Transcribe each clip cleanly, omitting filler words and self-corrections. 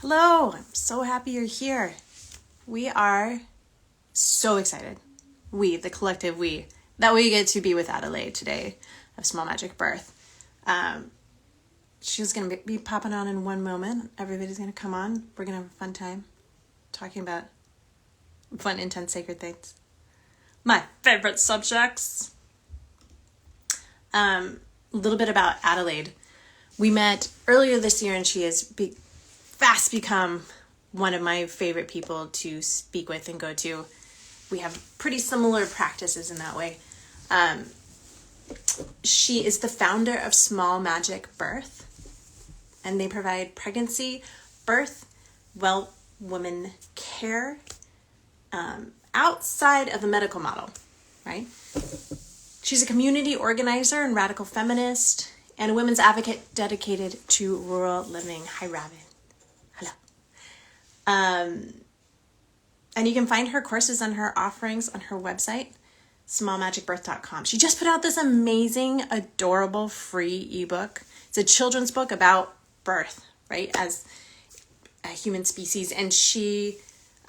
Hello, I'm so happy you're here. We are so excited. We, the collective we, that we get to be with Adelaide today of Small Magic Birth. She's going to be popping on in one moment. Everybody's going to come on. We're going to have a fun time talking about fun, intense, sacred things. My favorite subjects. A little bit about Adelaide. We met earlier this year and she has fast become one of my favorite people to speak with and go to. We have pretty similar practices in that way. She is the founder of Small Magic Birth, and they provide pregnancy, birth, woman care outside of the medical model, right? She's a community organizer and radical feminist and a women's advocate dedicated to rural living. Hi, Robin. Hello. And you can find her courses and her offerings on her website, smallmagicbirth.com. She just put out this amazing, adorable, free ebook. It's a children's book about birth, right, as a human species. And she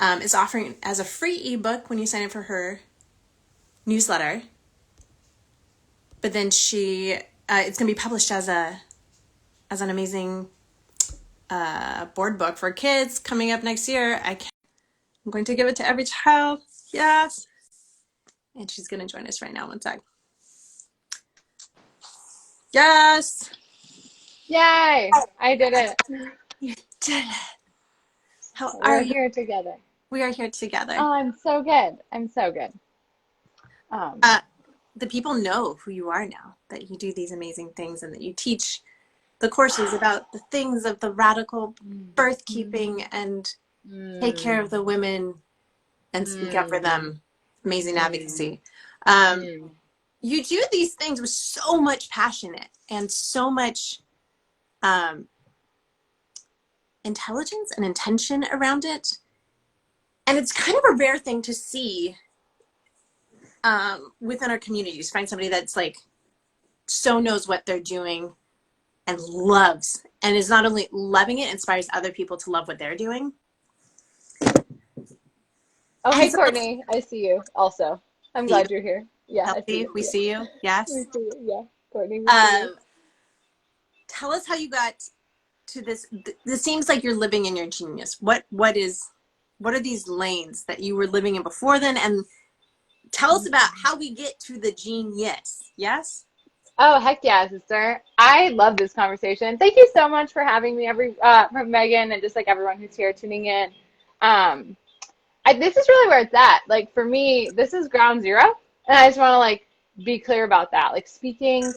is offering as a free ebook when you sign up for her newsletter. But then it's going to be published as an amazing board book for kids coming up next year. I'm going to give it to every child. Yes. And she's going to join us right now. One sec. Yes. Yay! I did it. You did it. How are We're you? here together. We are here together. Oh, I'm so good. I'm so good. Um, The people know who you are now, that you do these amazing things and that you teach the courses about the things of the radical birth keeping and take care of the women and speak up for them. Amazing advocacy. You do these things with so much passion and so much intelligence and intention around it. And it's kind of a rare thing to see within our communities. Find somebody that's like so knows what they're doing and loves, and is not only loving it, inspires other people to love what they're doing. oh, And hey, so, Courtney. I see you also. I'm see you, glad you're here. Yeah, I see Elsie, you. we Yeah, see you. we Yes. see you. Yeah, Courtney, we see you. Tell us how you got to this. This seems like you're living in your genius. What are these lanes that you were living in before then? And tell us about how we get to the genius. Yes. Oh, heck yeah, sister. I love this conversation. Thank you so much for having me, from Megan, and just like everyone who's here tuning in. Um, this is really where it's at. Like for me, this is ground zero, and I just want to like be clear about that. Like speaking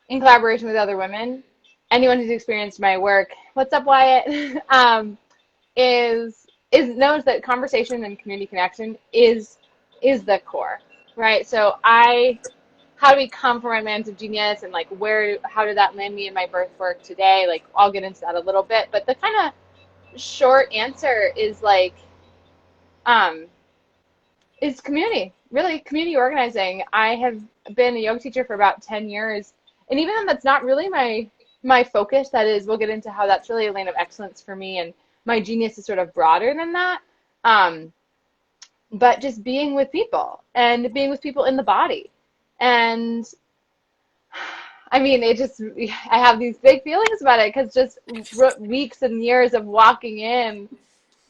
in collaboration with other women, anyone who's experienced my work, what's up, Wyatt? Is knows that conversation and community connection is the core, right? So how do we come from my lands of genius and like how did that land me in my birth work today? Like I'll get into that a little bit, but the kind of short answer is like um is community, really community organizing. I have been a yoga teacher for about 10 years. And even though that's not really my focus, that is, we'll get into how that's really a lane of excellence for me. And my genius is sort of broader than that. Um, but just being with people and being with people in the body. And I mean, I have these big feelings about it because just weeks and years of walking in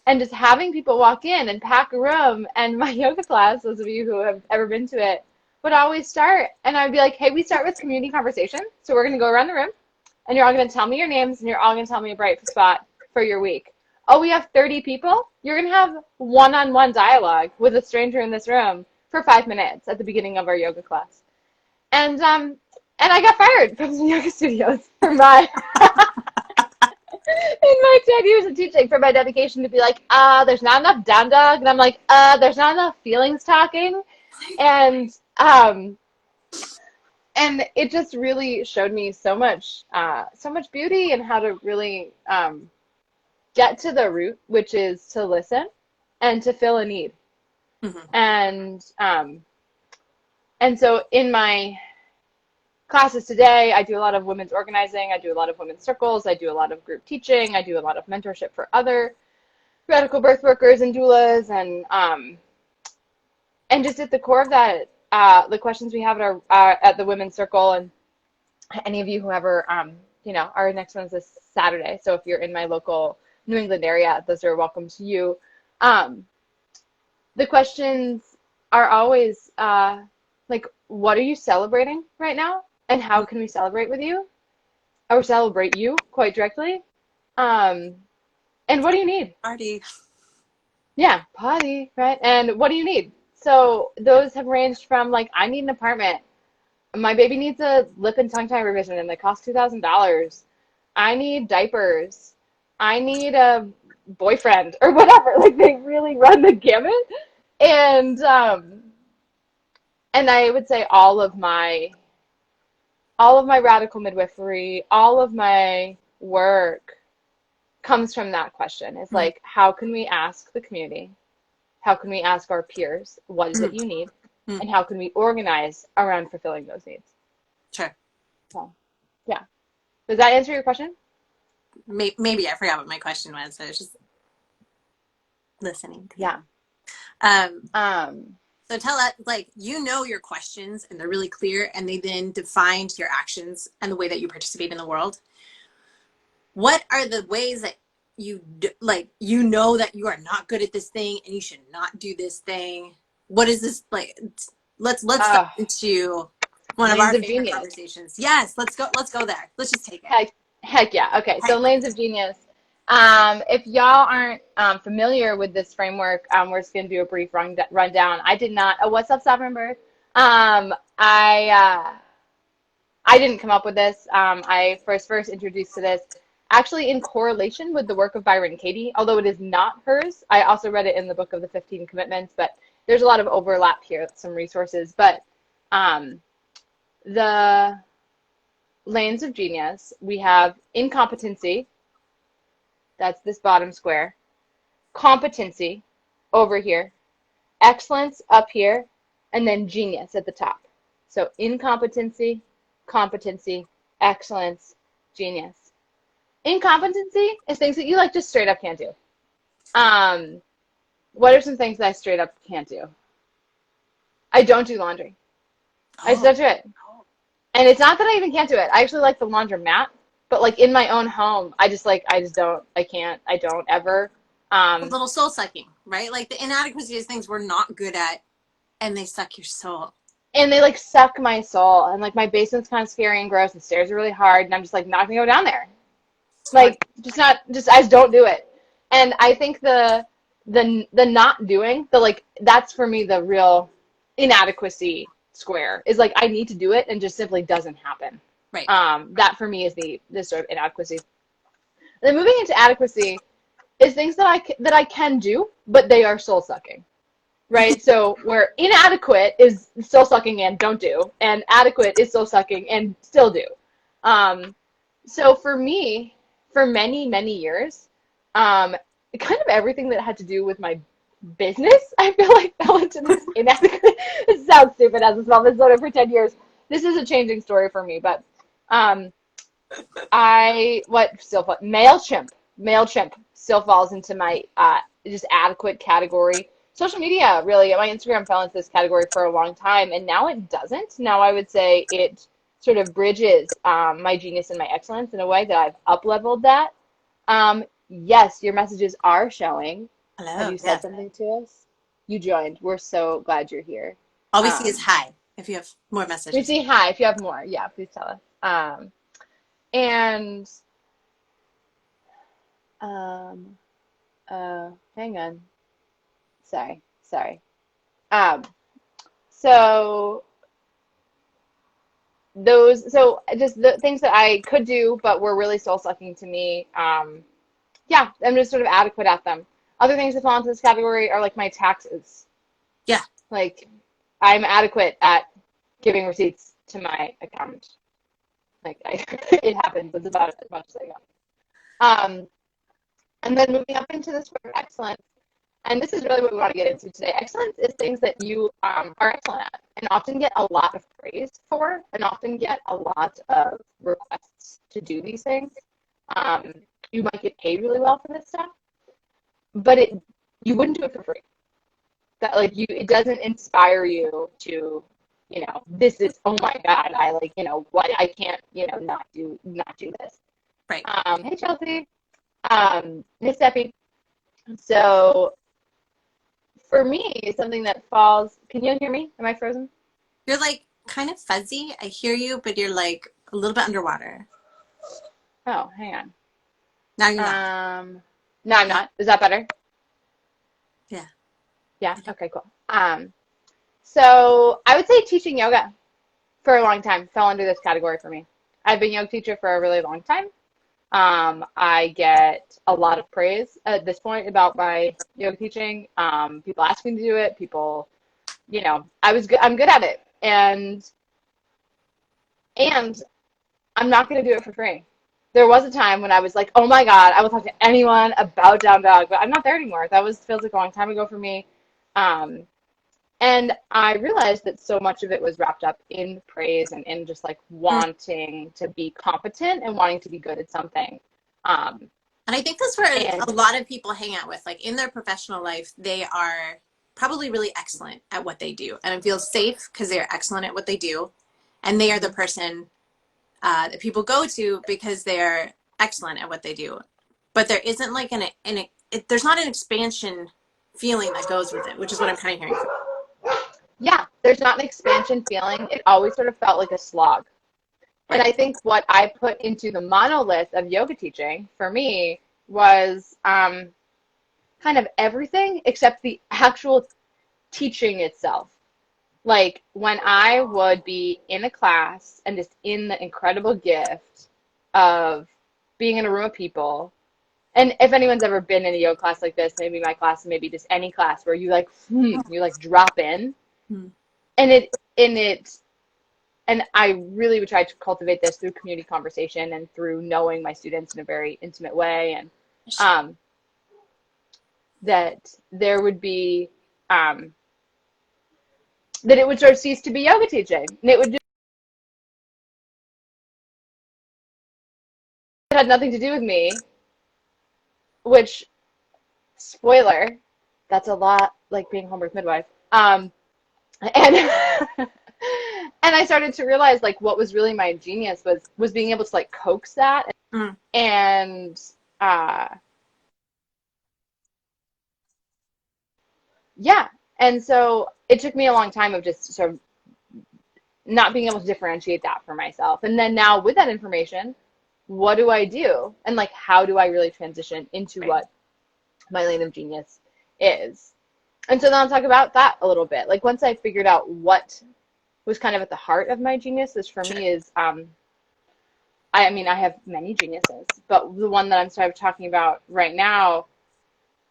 and just having people walk in and pack a room. And my yoga class, those of you who have ever been to it, would always start. And I'd be like, hey, we start with community conversation. So we're going to go around the room and you're all going to tell me your names and you're all going to tell me a bright spot for your week. Oh, we have 30 people. You're going to have one-on-one dialogue with a stranger in this room for 5 minutes at the beginning of our yoga class. And I got fired from some yoga studios for my in my 10 years of teaching for my dedication to be like, there's not enough down dog. And I'm like, there's not enough feelings talking. And and it just really showed me so much beauty and how to really get to the root, which is to listen and to fill a need. Mm-hmm. And so in my classes today. I do a lot of women's organizing. I do a lot of women's circles. I do a lot of group teaching. I do a lot of mentorship for other radical birth workers and doulas, and just at the core of that, the questions we have at our at the women's circle, and any of you who ever, our next one's this Saturday. So if you're in my local New England area, those are welcome to you. The questions are always like, what are you celebrating right now? And how can we celebrate with you? Or celebrate you quite directly? And what do you need? Party. Yeah, party, right? And what do you need? So those have ranged from like, I need an apartment. My baby needs a lip and tongue tie revision and they cost $2,000. I need diapers. I need a boyfriend or whatever. Like they really run the gamut. And I would say all of my radical midwifery, all of my work comes from that question. It's like, how can we ask the community? How can we ask our peers, what is it you need? And how can we organize around fulfilling those needs? Sure. So, yeah. Does that answer your question? Maybe I forgot what my question was. So I was just listening. Yeah. So tell us, like, your questions and they're really clear and they then defined your actions and the way that you participate in the world. What are the ways that that you are not good at this thing and you should not do this thing? What is this like? Let's dive into one of our favorite conversations. Yes, let's go there. Let's just take it. Heck yeah. Okay, so lanes of genius. If y'all aren't familiar with this framework, we're just going to do a brief rundown. I did not. Oh, what's up, Sovereign Birth? I didn't come up with this. I first introduced to this actually in correlation with the work of Byron Katie, although it is not hers. I also read it in the book of the 15 Commitments, but there's a lot of overlap here, some resources. But the lanes of genius, we have incompetency. That's this bottom square. Competency over here. Excellence up here. And then genius at the top. So incompetency, competency, excellence, genius. Incompetency is things that you like just straight up can't do. What are some things that I straight up can't do? I don't do laundry. I just don't do it. And it's not that I even can't do it. I actually like the laundromat. But like in my own home, I don't ever. A little soul sucking, right? Like the inadequacies, things we're not good at, and they suck your soul. And they like suck my soul, and like my basement's kind of scary and gross, and stairs are really hard, and I'm just like not gonna go down there. Like I just don't do it. And I think the not doing, that's for me the real inadequacy square is like I need to do it and just simply doesn't happen. Right. That for me is the sort of inadequacy. Then moving into adequacy is things that I can do, but they are soul sucking, right? So where inadequate is soul sucking and don't do, and adequate is soul sucking and still do. So for me, for many years, kind of everything that had to do with my business, I feel like fell into this inadequate. It sounds stupid as a small business owner for 10 years. This is a changing story for me, but MailChimp still falls into my just adequate category. Social media, really, my Instagram fell into this category for a long time, and now it doesn't. Now I would say it sort of bridges my genius and my excellence in a way that I've up-leveled that. Yes, your messages are showing. Hello. Have you said something to us? You joined. We're so glad you're here. All we see is hi. If you have more messages. We see hi. If you have more, yeah, please tell us. Hang on. Sorry. So just the things that I could do, but were really soul sucking to me. Yeah, I'm just sort of adequate at them. Other things that fall into this category are like my taxes. Yeah. Like I'm adequate at giving receipts to my accountant. Like it happens. It's about as much as I got. And then moving up into this word excellence, and this is really what we want to get into today. Excellence is things that you are excellent at, and often get a lot of praise for, and often get a lot of requests to do these things. You might get paid really well for this stuff, but you wouldn't do it for free. That like it doesn't inspire you to, this is, oh my God, I like, what, I can't, not do this. Right. Hey Chelsea. Miss Steffi. So for me, something that falls, can you hear me? Am I frozen? You're like kind of fuzzy. I hear you, but you're like a little bit underwater. Oh, hang on. Now you're not. No, I'm not. Is that better? Yeah. Yeah. Okay, cool. So I would say teaching yoga for a long time fell under this category for me. I've been a yoga teacher for a really long time. I get a lot of praise at this point about my yoga teaching. People ask me to do it. People, I'm good at it. And I'm not going to do it for free. There was a time when I was like, oh my God, I will talk to anyone about down dog, but I'm not there anymore. That feels like a long time ago for me. And I realized that so much of it was wrapped up in praise and in just like wanting to be competent and wanting to be good at something. And I think that's where a lot of people hang out with, like in their professional life, they are probably really excellent at what they do. And it feels safe because they're excellent at what they do. And they are the person that people go to because they're excellent at what they do. But there isn't like there's not an expansion feeling that goes with it, which is what I'm kind of hearing. Yeah, there's not an expansion feeling. It always sort of felt like a slog. And I think what I put into the monolith of yoga teaching for me was kind of everything except the actual teaching itself. Like when I would be in a class and just in the incredible gift of being in a room of people. And if anyone's ever been in a yoga class like this, maybe my class, maybe just any class where you like drop in. And I really would try to cultivate this through community conversation and through knowing my students in a very intimate way. And that there would be, that it would sort of cease to be yoga teaching. And it would just, it had nothing to do with me, which, spoiler, that's a lot like being home birth midwife. And and I started to realize like what was really my genius was being able to like coax that and yeah. And so it took me a long time of just sort of not being able to differentiate that for myself. And then now with that information, what do I do? And like how do I really transition into what my lane of genius is? And so then I'll talk about that a little bit. Like once I figured out what was kind of at the heart of my genius, this for me is I mean, I have many geniuses, but the one that I'm sort of talking about right now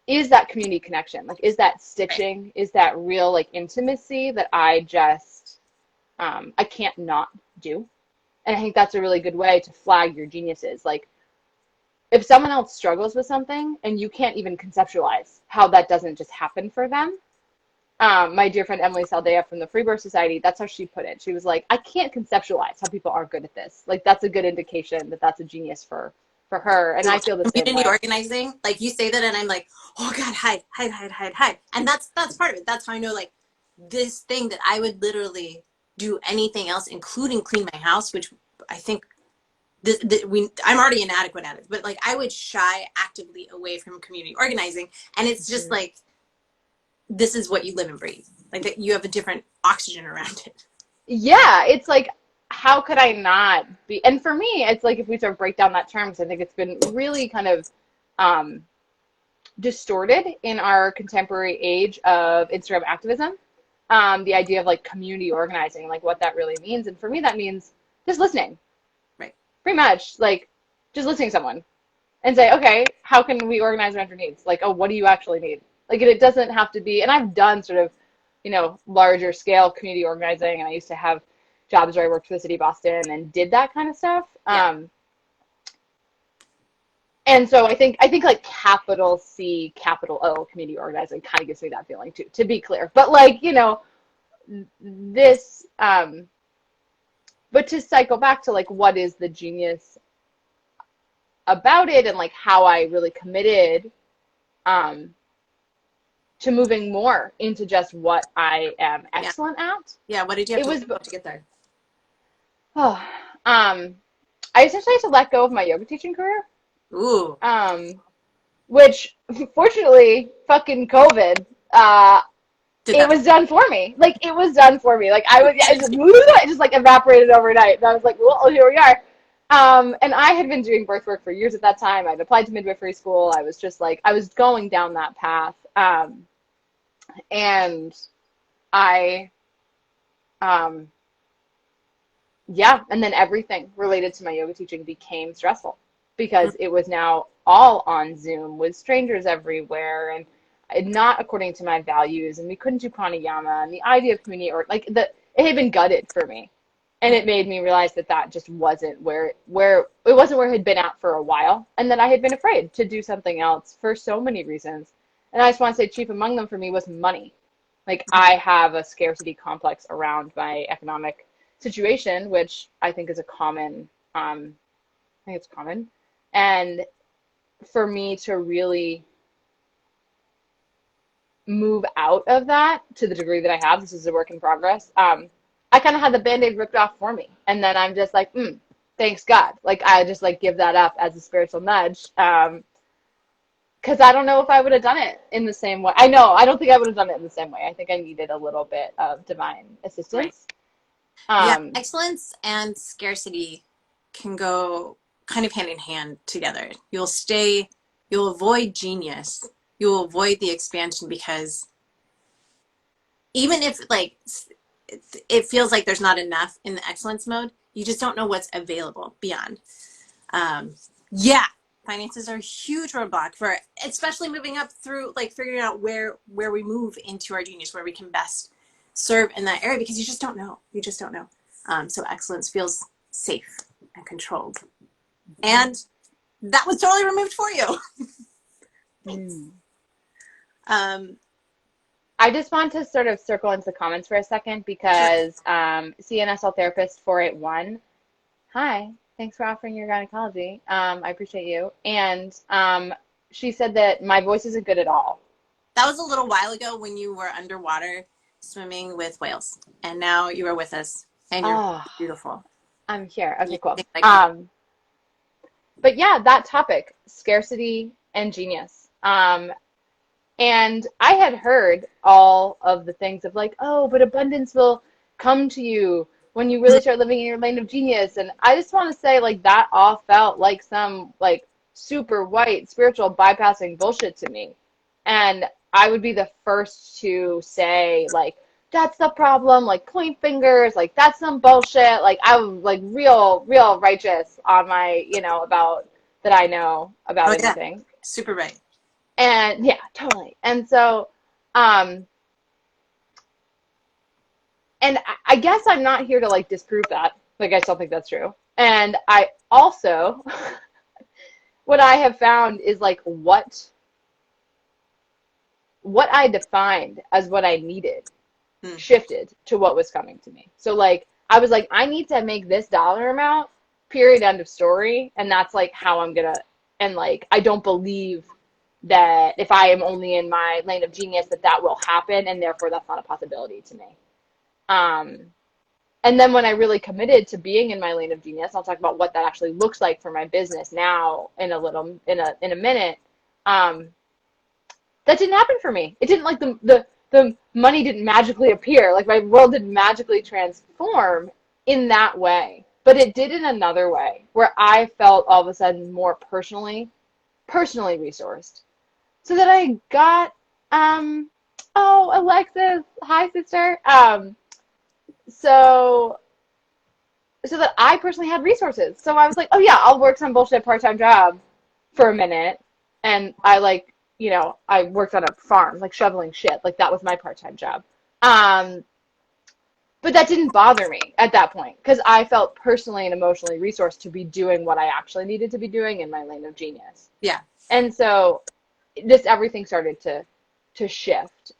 is that community connection. Like, is that stitching? Is that real, like, intimacy that I just, I can't not do? And I think that's a really good way to flag your geniuses. Like, if someone else struggles with something and you can't even conceptualize how that doesn't just happen for them, my dear friend Emily Saldea from the Free Birth Society, that's how she put it. She was like, I can't conceptualize how people are good at this. Like, that's a good indication that that's a genius for her. And I feel the same way. Community organizing, like you say that and I'm like, oh God, hide. And that's part of it. That's how I know like this thing that I would literally do anything else, including clean my house, which I think I'm already inadequate at it, but like I would shy actively away from community organizing. And it's just like, this is what you live and breathe. Like that you have a different oxygen around it. Yeah, it's like, how could I not be? And for me, it's like if we sort of break down that term, because I think it's been really kind of distorted in our contemporary age of Instagram activism. The idea of like community organizing, like what that really means. And for me, that means just listening. Right. Pretty much like just listening to someone and say, okay, how can we organize around your needs? Like, oh, what do you actually need? Like, it doesn't have to be, and I've done sort of, larger scale community organizing, and I used to have jobs where I worked for the city of Boston and did that kind of stuff. Yeah. And so I think like capital C, capital O community organizing kind of gives me that feeling too, to be clear. But like, this, but to cycle back to like what is the genius about it, and like how I really committed to moving more into just what I am Yeah. excellent at. Yeah. What did you have It to was, let go to get there? oh, I essentially had to let go of my yoga teaching career, Ooh. which fortunately, fucking COVID, Did it that. was done for me. Like, it was done for me. Like, it just like evaporated overnight. And I was like, well, here we are. And I had been doing birth work for years at that time. I'd applied to midwifery school. I was just like, I was going down that path. And I, um, yeah, and then everything related to my yoga teaching became stressful because it was now all on Zoom with strangers everywhere and not according to my values, and we couldn't do pranayama, and the idea of community, or like it had been gutted for me, and it made me realize that that just wasn't where it wasn't where it had been at for a while, and that I had been afraid to do something else for so many reasons. And I just want to say chief among them for me was money. Like, I have a scarcity complex around my economic situation, which I think is a common, I think it's common. And for me to really move out of that to the degree that I have, this is a work in progress. I kind of had the Band-Aid ripped off for me. And then I'm just like, thanks God. Like, I just like give that up as a spiritual nudge. Because I don't know if I would have done it in the same way. I don't think I would have done it in the same way. I think I needed a little bit of divine Right. assistance. Yeah. Excellence and scarcity can go kind of hand in hand together. You'll avoid genius. You'll avoid the expansion because even if like it feels like there's not enough in the excellence mode, you just don't know what's available beyond. Um, yeah, finances are a huge roadblock for especially moving up through like figuring out where we move into our genius, where we can best serve in that area because you just don't know. You just don't know. So excellence feels safe and controlled, and that was totally removed for you. Thanks. Um, I just want to sort of circle into the comments for a second sure. because CNSL Therapist 481, hi, thanks for offering your gynecology. I appreciate you. And she said that my voice isn't good at all. That was a little while ago when you were underwater swimming with whales, and now you are with us, and you're Oh, beautiful. I'm here. Okay, cool. Like people. But yeah, that topic, scarcity and genius. And I had heard all of the things of like, oh, but abundance will come to you when you really start living in your lane of genius. And I just want to say, like, that all felt like some like super white spiritual bypassing bullshit to me. And I would be the first to say, like, that's the problem, like point fingers, like that's some bullshit. Like, I was like real righteous on my, about that I know about Oh yeah, anything. super right. And yeah, totally. And so, and I guess I'm not here to like disprove that. Like, I still think that's true. And I also, what I have found is like what I defined as what I needed shifted to what was coming to me. So like, I was like, I need to make this dollar amount, period, end of story. And that's like how I'm gonna, and like, I don't believe that if I am only in my lane of genius that will happen, and therefore that's not a possibility to me. And then when I really committed to being in my lane of genius, I'll talk about what that actually looks like for my business now in a minute. That didn't happen for me. It didn't like the money didn't magically appear. Like, my world didn't magically transform in that way. But it did in another way where I felt all of a sudden more personally resourced. So that I got, oh, Alexis, hi, sister. So that I personally had resources. So I was like, oh yeah, I'll work some bullshit part-time job for a minute. And I like, I worked on a farm, like shoveling shit. Like, that was my part-time job. But that didn't bother me at that point because I felt personally and emotionally resourced to be doing what I actually needed to be doing in my lane of genius. Yeah. And so everything started to shift.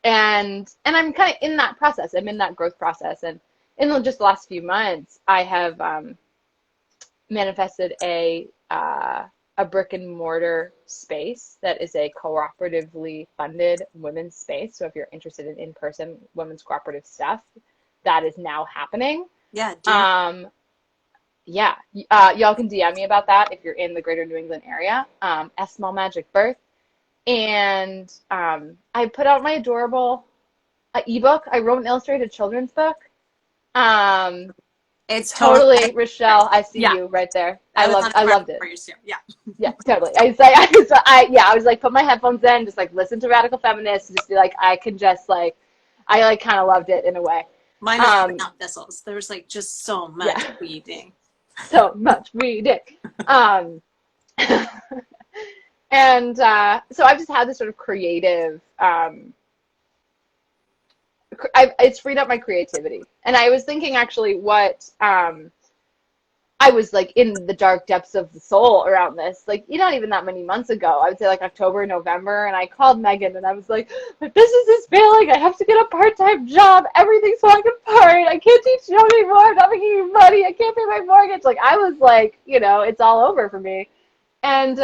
And I'm kind of in that process. I'm in that growth process. And in just the last few months, I have manifested a brick and mortar space that is a cooperatively funded women's space. So if you're interested in in-person women's cooperative stuff, that is now happening. Yeah. Yeah. Y'all can DM me about that if you're in the greater New England area. A Small Magic Birth. And I put out my adorable ebook. I wrote an illustrated children's book. It's totally, Rochelle. I see yeah. you right there. I loved it. For you too. Yeah. Yeah, totally. I was like, put my headphones in, just like listen to Radical Feminists, just be like, I could just like, I like kind of loved it in a way. Mine was putting out thistles. There was like just so much weeding. So much weeding. And so I've just had this sort of creative, it's freed up my creativity. And I was thinking actually what, I was like in the dark depths of the soul around this, like, not even that many months ago. I would say like October, November. And I called Megan and I was like, my business is failing. I have to get a part-time job. Everything's falling apart. I can't teach yoga anymore. I'm not making any money. I can't pay my mortgage. Like I was like, it's all over for me. And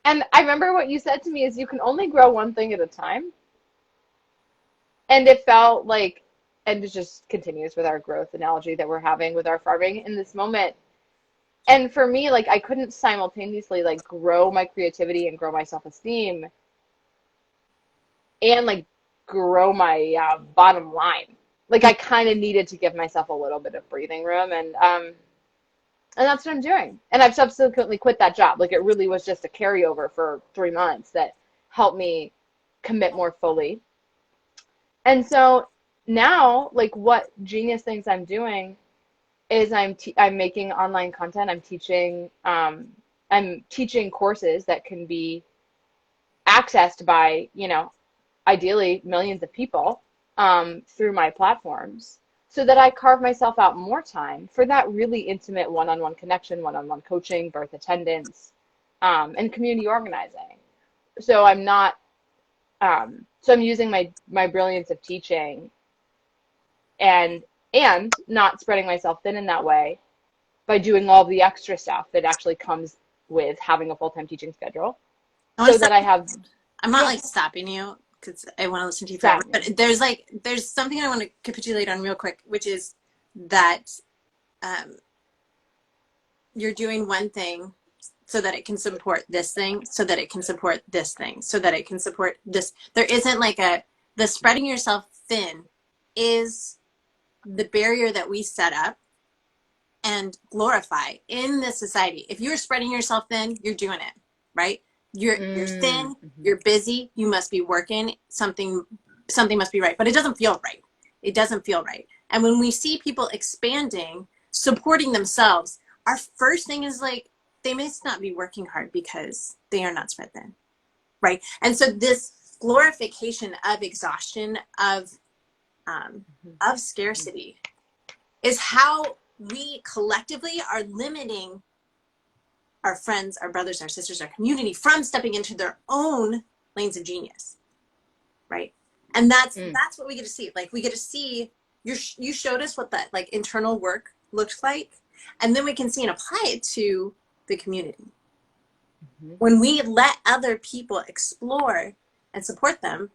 I remember what you said to me is you can only grow one thing at a time. And it felt like, and it just continues with our growth analogy that we're having with our farming in this moment. And for me, like I couldn't simultaneously like grow my creativity and grow my self-esteem and like grow my bottom line. Like I kind of needed to give myself a little bit of breathing room, and that's what I'm doing. And I've subsequently quit that job. Like it really was just a carryover for 3 months that helped me commit more fully. And so now, like what genius things I'm doing is I'm making online content. I'm teaching courses that can be accessed by, ideally millions of people through my platforms, so that I carve myself out more time for that really intimate one-on-one connection, one-on-one coaching, birth attendance, and community organizing. So I'm not, so I'm using my brilliance of teaching and not spreading myself thin in that way by doing all the extra stuff that actually comes with having a full-time teaching schedule. So that I have, I'm not like stopping you because I want to listen to you forever, but there's something I want to capitulate on real quick, which is that you're doing one thing so that it can support this thing, so that it can support this thing, so that it can support this. There isn't like the spreading yourself thin is the barrier that we set up and glorify in this society. If you're spreading yourself thin, you're doing it, right? You're thin, you're busy, you must be working, something must be right, but it doesn't feel right. It doesn't feel right. And when we see people expanding, supporting themselves, our first thing is like, they must not be working hard because they are not spread thin, right? And so this glorification of exhaustion, of scarcity, is how we collectively are limiting our friends, our brothers, our sisters, our community from stepping into their own lanes of genius, right? And that's what we get to see. Like we get to see, you showed us what that like internal work looks like, and then we can see and apply it to the community. When we let other people explore and support them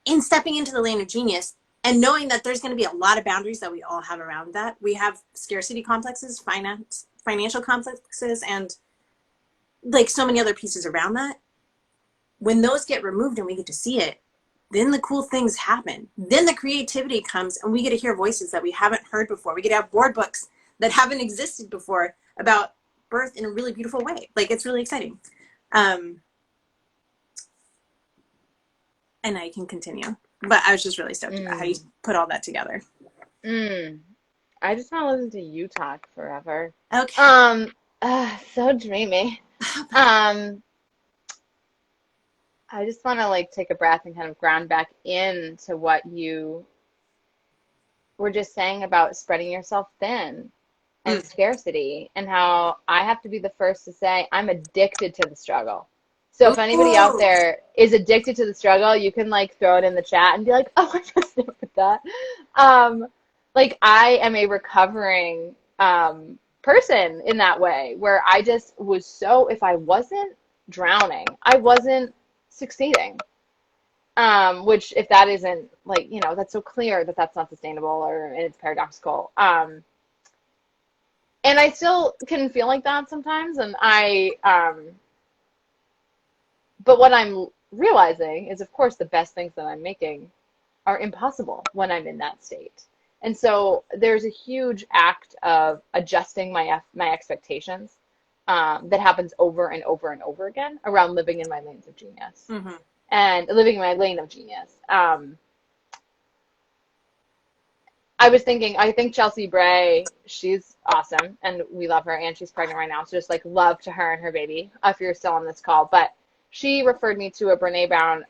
in stepping into the lane of genius, and knowing that there's going to be a lot of boundaries that we all have around that. We have scarcity complexes, financial complexes, and like so many other pieces around that. When those get removed and we get to see it, then the cool things happen. Then the creativity comes and we get to hear voices that we haven't heard before. We get to have board books that haven't existed before about birth in a really beautiful way. Like it's really exciting. And I can continue. But I was just really stoked about how you put all that together. I just want to listen to you talk forever. Okay. So dreamy. I just want to like take a breath and kind of ground back into what you were just saying about spreading yourself thin and scarcity, and how I have to be the first to say I'm addicted to the struggle. So if anybody out Ooh. there is addicted to the struggle, you can like throw it in the chat and be like, oh, I just never did that. Um, like I am a recovering person in that way where I just was so, if I wasn't drowning, I wasn't succeeding. Which if that isn't like, you know, that's so clear that that's not sustainable or and it's paradoxical. And I still can feel like that sometimes. And but what I'm realizing is, of course, the best things that I'm making are impossible when I'm in that state. And so there's a huge act of adjusting my expectations that happens over and over and over again around living in my lanes of genius Mm-hmm. and living in my lane of genius. I was thinking, I think Chelsea Bray, she's awesome and we love her and she's pregnant right now. So just like love to her and her baby if you're still on this call. But she referred me to a Brene Brown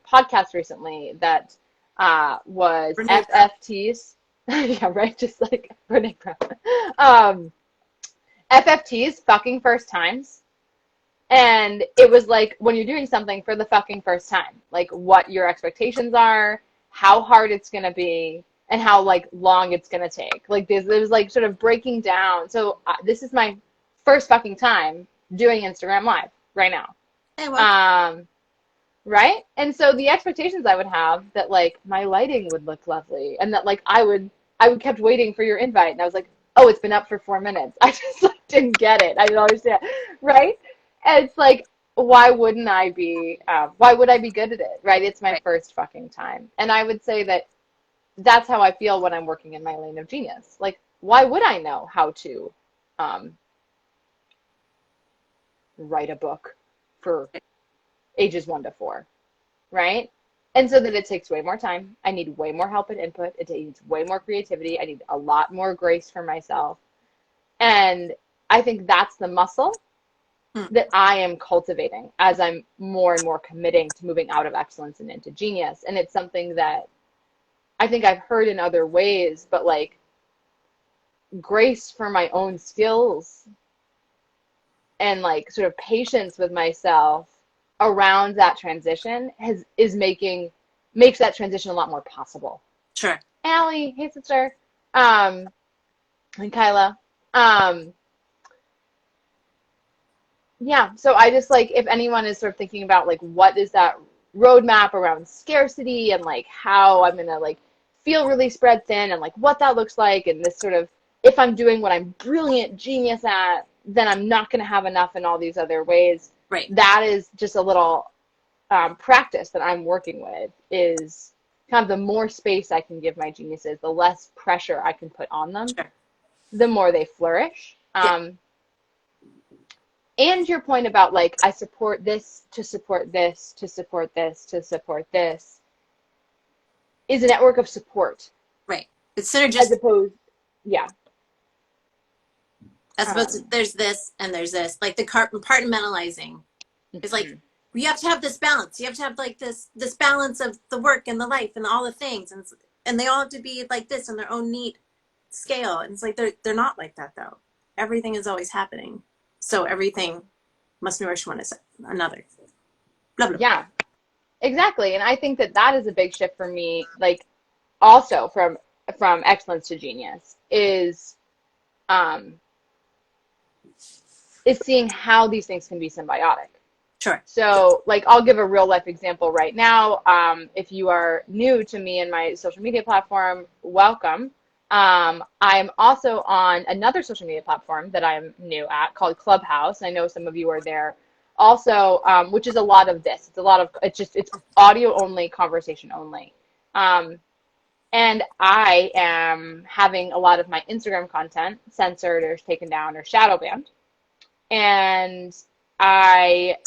podcast recently that was Renee Brown. FFTs. Yeah, right. Just like Brene Brown. Um, FFTs, fucking first times. And it was like when you're doing something for the fucking first time, like what your expectations are, how hard it's going to be, and how like long it's going to take. Like this, it was like sort of breaking down. So this is my first fucking time doing Instagram Live right now. Hey, welcome. Um, right? And so the expectations I would have that like my lighting would look lovely and that like I would kept waiting for your invite and I was like, oh, it's been up for 4 minutes. I just like didn't get it. I didn't understand. Right? And it's like, why would I be good at it? Right? It's my Right. first fucking time. And I would say that that's how I feel when I'm working in my lane of genius. Like, why would I know how to um, write a book for ages 1 to 4, right? And so that it takes way more time. I need way more help and input. It needs way more creativity. I need a lot more grace for myself. And I think that's the muscle Hmm. that I am cultivating as I'm more and more committing to moving out of excellence and into genius. And it's something that I think I've heard in other ways, but like grace for my own skills and like sort of patience with myself around that transition makes that transition a lot more possible. Sure. Allie, hey sister, and Kyla. Um, yeah, so I just like if anyone is sort of thinking about like what is that roadmap around scarcity and like how I'm gonna like feel really spread thin and like what that looks like and this sort of if I'm doing what I'm brilliant genius at, then I'm not gonna have enough in all these other ways. Right. That is just a little practice that I'm working with is kind of the more space I can give my geniuses, the less pressure I can put on them, Sure. the more they flourish. Yeah. And your point about like, I support this to support this to support this to support this is a network of support Right. It's as synergistic. opposed, yeah. As opposed to Um, there's this and there's this. Like the compartmentalizing. It's like mhm. you have to have this balance. You have to have like this balance of the work and the life and all the things, and they all have to be like this in their own neat scale. And it's like they're not like that though. Everything is always happening, so everything must nourish one another. Blah blah blah. Yeah, exactly. And I think that that is a big shift for me, like also from excellence to genius um, is seeing how these things can be symbiotic. Sure. So, like, I'll give a real life example right now. If you are new to me and my social media platform, welcome. I'm also on another social media platform that I'm new at called Clubhouse. I know some of you are there also, which is a lot of this. It's audio only, conversation only. Um, and I am having a lot of my Instagram content censored or taken down or shadow banned. And I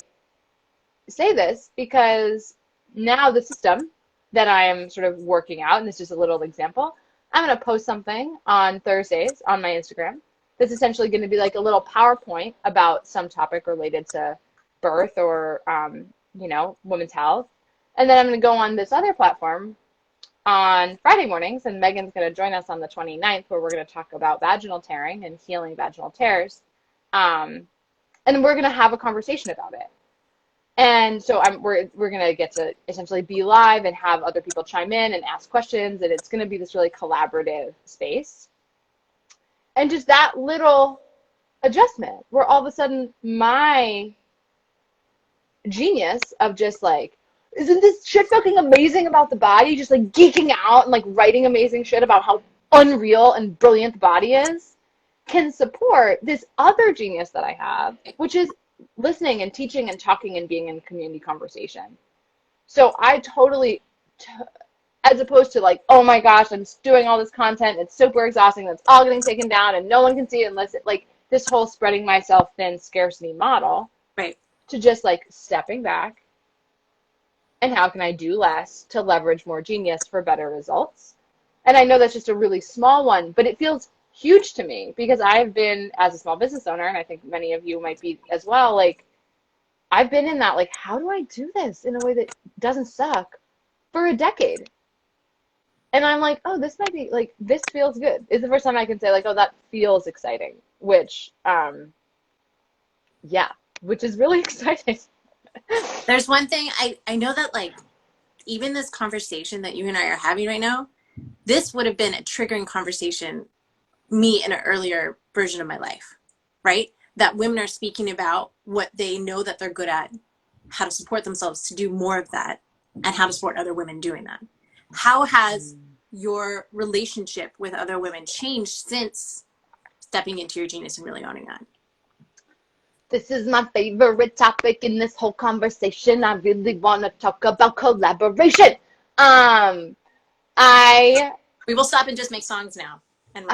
say this because now the system that I am sort of working out, and this is just a little example, I'm going to post something on Thursdays on my Instagram that's essentially going to be like a little PowerPoint about some topic related to birth or, women's health. And then I'm going to go on this other platform on Friday mornings, and Megan's going to join us on the 29th, where we're going to talk about vaginal tearing and healing vaginal tears. And we're going to have a conversation about it. And so we're gonna get to essentially be live and have other people chime in and ask questions, and it's gonna be this really collaborative space. And just that little adjustment where all of a sudden my genius of just like, isn't this shit fucking amazing about the body? Just like geeking out and like writing amazing shit about how unreal and brilliant the body is, can support this other genius that I have, which is listening and teaching and talking and being in community conversation. So I totally, as opposed to like, oh my gosh, I'm doing all this content, it's super exhausting, that's all getting taken down and no one can see it unless it, like this whole spreading myself thin scarcity model, Right. to just like stepping back and how can I do less to leverage more genius for better results. And I know that's just a really small one, but it feels huge to me because I've been, as a small business owner, and I think many of you might be as well, like I've been in that, like, how do I do this in a way that doesn't suck for a decade? And I'm like, oh, this might be, like, this feels good. It's the first time I can say, like, oh, that feels exciting, which, yeah, which is really exciting. There's one thing, I know that, like, even this conversation that you and I are having right now, this would have been a triggering conversation, me in an earlier version of my life, right? That women are speaking about what they know that they're good at, how to support themselves to do more of that, and how to support other women doing that. How has your relationship with other women changed since stepping into your genius and really owning that? This is my favorite topic in this whole conversation. I really want to talk about collaboration. We will stop and just make songs now. And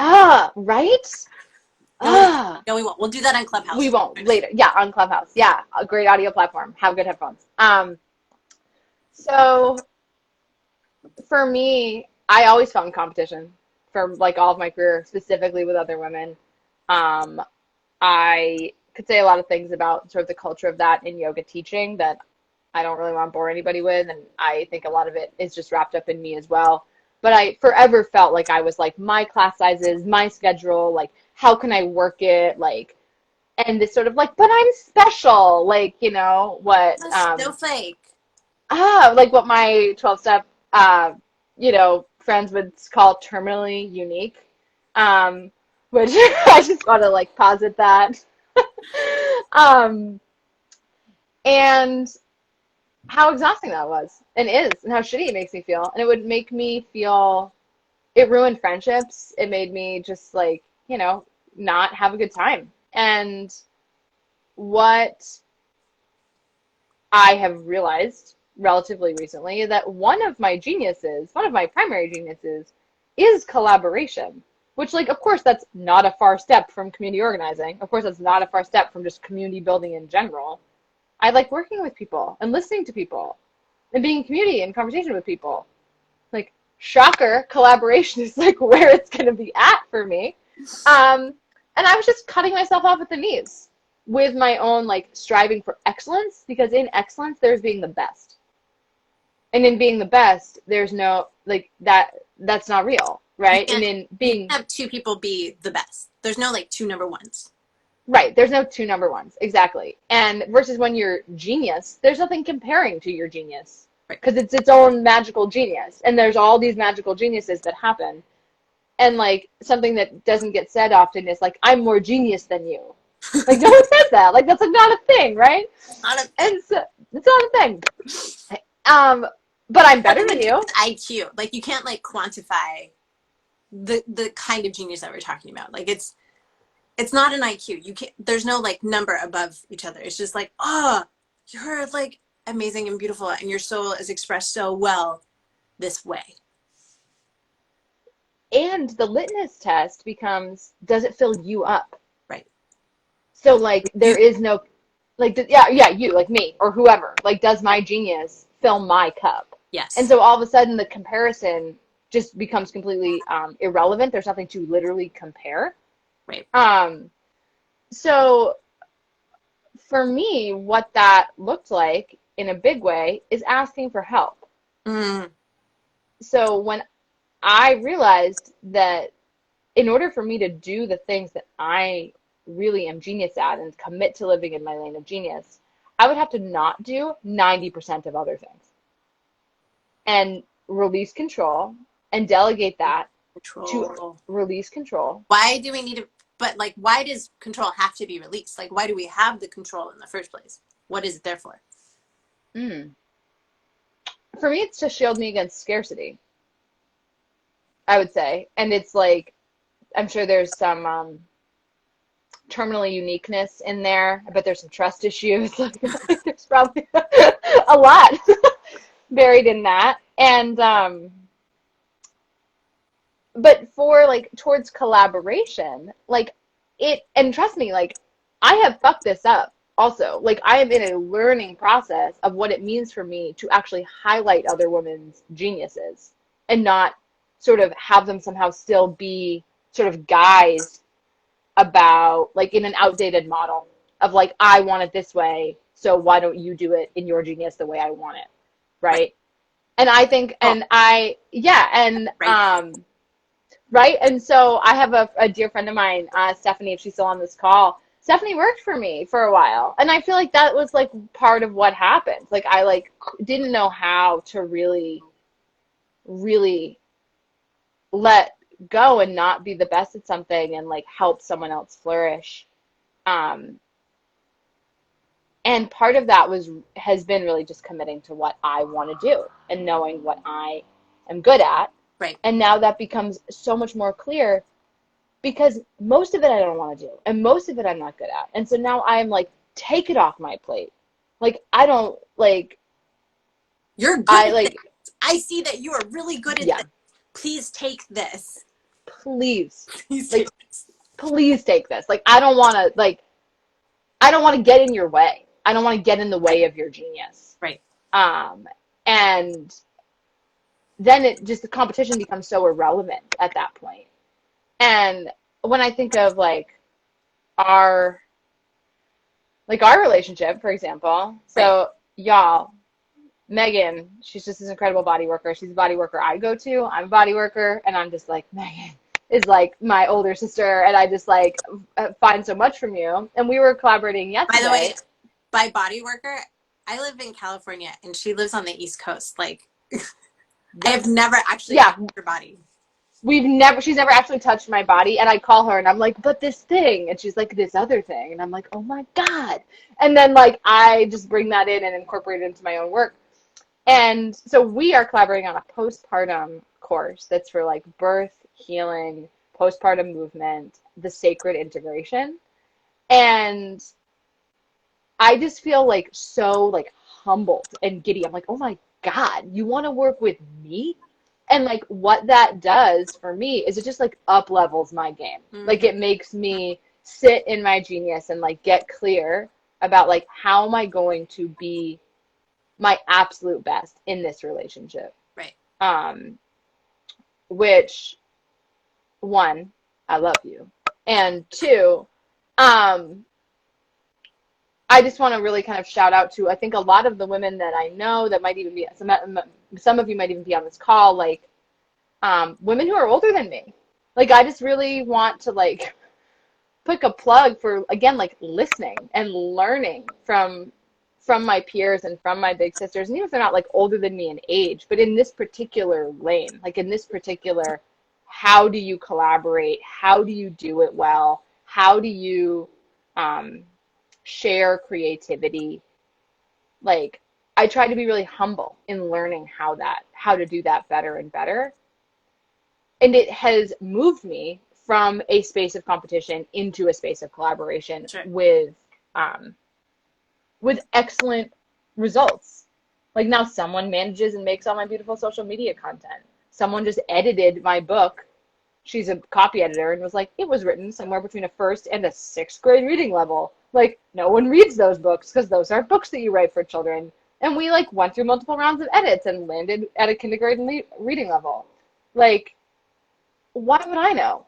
right? No, we won't. We'll do that on Clubhouse. We won't later. Yeah, on Clubhouse. Yeah, a great audio platform. Have good headphones. So for me, I always found competition for like all of my career, specifically with other women. I could say a lot of things about sort of the culture of that in yoga teaching that I don't really want to bore anybody with, and I think a lot of it is just wrapped up in me as well. But I forever felt like I was like, my class sizes, my schedule, like how can I work it, like, and this sort of like, but I'm special, like, you know what, snowflake. like what my 12-step you know, friends would call terminally unique, which I just want to like posit that. And how exhausting that was and is, and how shitty it makes me feel. And it would make me feel, it ruined friendships. It made me just like, you know, not have a good time. And what I have realized relatively recently is that one of my primary geniuses is collaboration, which, like, of course, that's not a far step from community organizing. Of course, that's not a far step from just community building in general. I like working with people and listening to people and being in community and conversation with people. Like, shocker, collaboration is like where it's going to be at for me. And I was just cutting myself off at the knees with my own like striving for excellence, because in excellence there's being the best. And in being the best, there's no like that's not real, right? And in being, you have two people be the best. There's no like two number ones. Right, there's no two number ones, exactly. And versus when you're genius, there's nothing comparing to your genius, because it's its own magical genius, and there's all these magical geniuses that happen. And like something that doesn't get said often is like, I'm more genius than you. Like no one says that. Like that's like not a thing, right? And so it's not a thing. But I'm better than you. IQ, like you can't like quantify the kind of genius that we're talking about. Like it's not an IQ. You can't. There's no like number above each other. It's just like, oh, you're like amazing and beautiful, and your soul is expressed so well this way. And the litmus test becomes, does it fill you up? Right. So like there is no, like you, like me or whoever. Like, does my genius fill my cup? Yes. And so all of a sudden the comparison just becomes completely irrelevant. There's nothing to literally compare. Right. So for me, what that looked like in a big way is asking for help. So when I realized that in order for me to do the things that I really am genius at and commit to living in my lane of genius, I would have to not do 90% of other things and release control and delegate that to Control. release control. Why do we need to, but like, why does control have to be released? Like, why do we have the control in the first place? What is it there for? Mm. For me, it's to shield me against scarcity, I would say. And it's like, I'm sure there's some terminal uniqueness in there. I bet there's some trust issues. Like, there's probably a lot buried in that. And but for like towards collaboration, like it, and trust me, like I have fucked this up also. Like I am in a learning process of what it means for me to actually highlight other women's geniuses and not sort of have them somehow still be sort of guised about like in an outdated model of like I want it this way, so why don't you do it in your genius the way I want it, Right. right? And I think, Oh, and I, yeah, and right. right, and so I have a dear friend of mine, Stephanie, if she's still on this call. Stephanie worked for me for a while, and I feel like that was like part of what happened. Like I like didn't know how to really let go and not be the best at something and like help someone else flourish. Um, and part of that has been really just committing to what I want to do and knowing what I am good at. Right. And now that becomes so much more clear because most of it I don't want to do and most of it I'm not good at. And so now I'm like, take it off my plate. Like I don't like You're good I at like this. I see that you are really good at yeah, this. Please take this. please. Please take Like this. please take this. Like I don't want to like I don't want to get in your way. I don't want to get in the way of your genius. Right. Um and then it just the competition becomes so irrelevant at that point. And when I think of our our relationship, for example, Right. so y'all, Megan, she's just this incredible body worker. She's a body worker I go to. I'm a body worker, and I'm just like, Megan is like my older sister, and I just like find so much from you. And we were collaborating By the way, yesterday. by body worker, I live in California and she lives on the East Coast. Like, I Yep. have never actually Yeah, touched her body. she's never actually touched my body. And I call her and I'm like, but this thing. And she's like, this other thing. And I'm like, oh my God. And then like, I just bring that in and incorporate it into my own work. And so we are collaborating on a postpartum course that's for like birth, healing, postpartum movement, the sacred integration. And I just feel like so like humbled and giddy. I'm like, oh my God, you want to work with me? And like what that does for me is it just like up levels my game. Like Mm-hmm. it makes me sit in my genius and like get clear about like how am I going to be my absolute best in this relationship. Right. Um, which one, I love you. And two, um, I just want to really kind of shout out to I think a lot of the women that I know that might even be some of you might even be on this call, like women who are older than me. Like I just really want to like put a plug for again like listening and learning from my peers and from my big sisters, and even if they're not like older than me in age, but in this particular lane, like in this particular, how do you collaborate? How do you do it well? How do you um, share creativity? Like I try to be really humble in learning how to do that better and better. And it has moved me from a space of competition into a space of collaboration Sure. um, with excellent results. Like now someone manages and makes all my beautiful social media content. Someone just edited my book. She's a copy editor and was like, it was written somewhere between a first and a sixth grade reading level. Like no one reads those books because those are books that you write for children. And we like went through multiple rounds of edits and landed at a kindergarten reading level. Like, why would I know?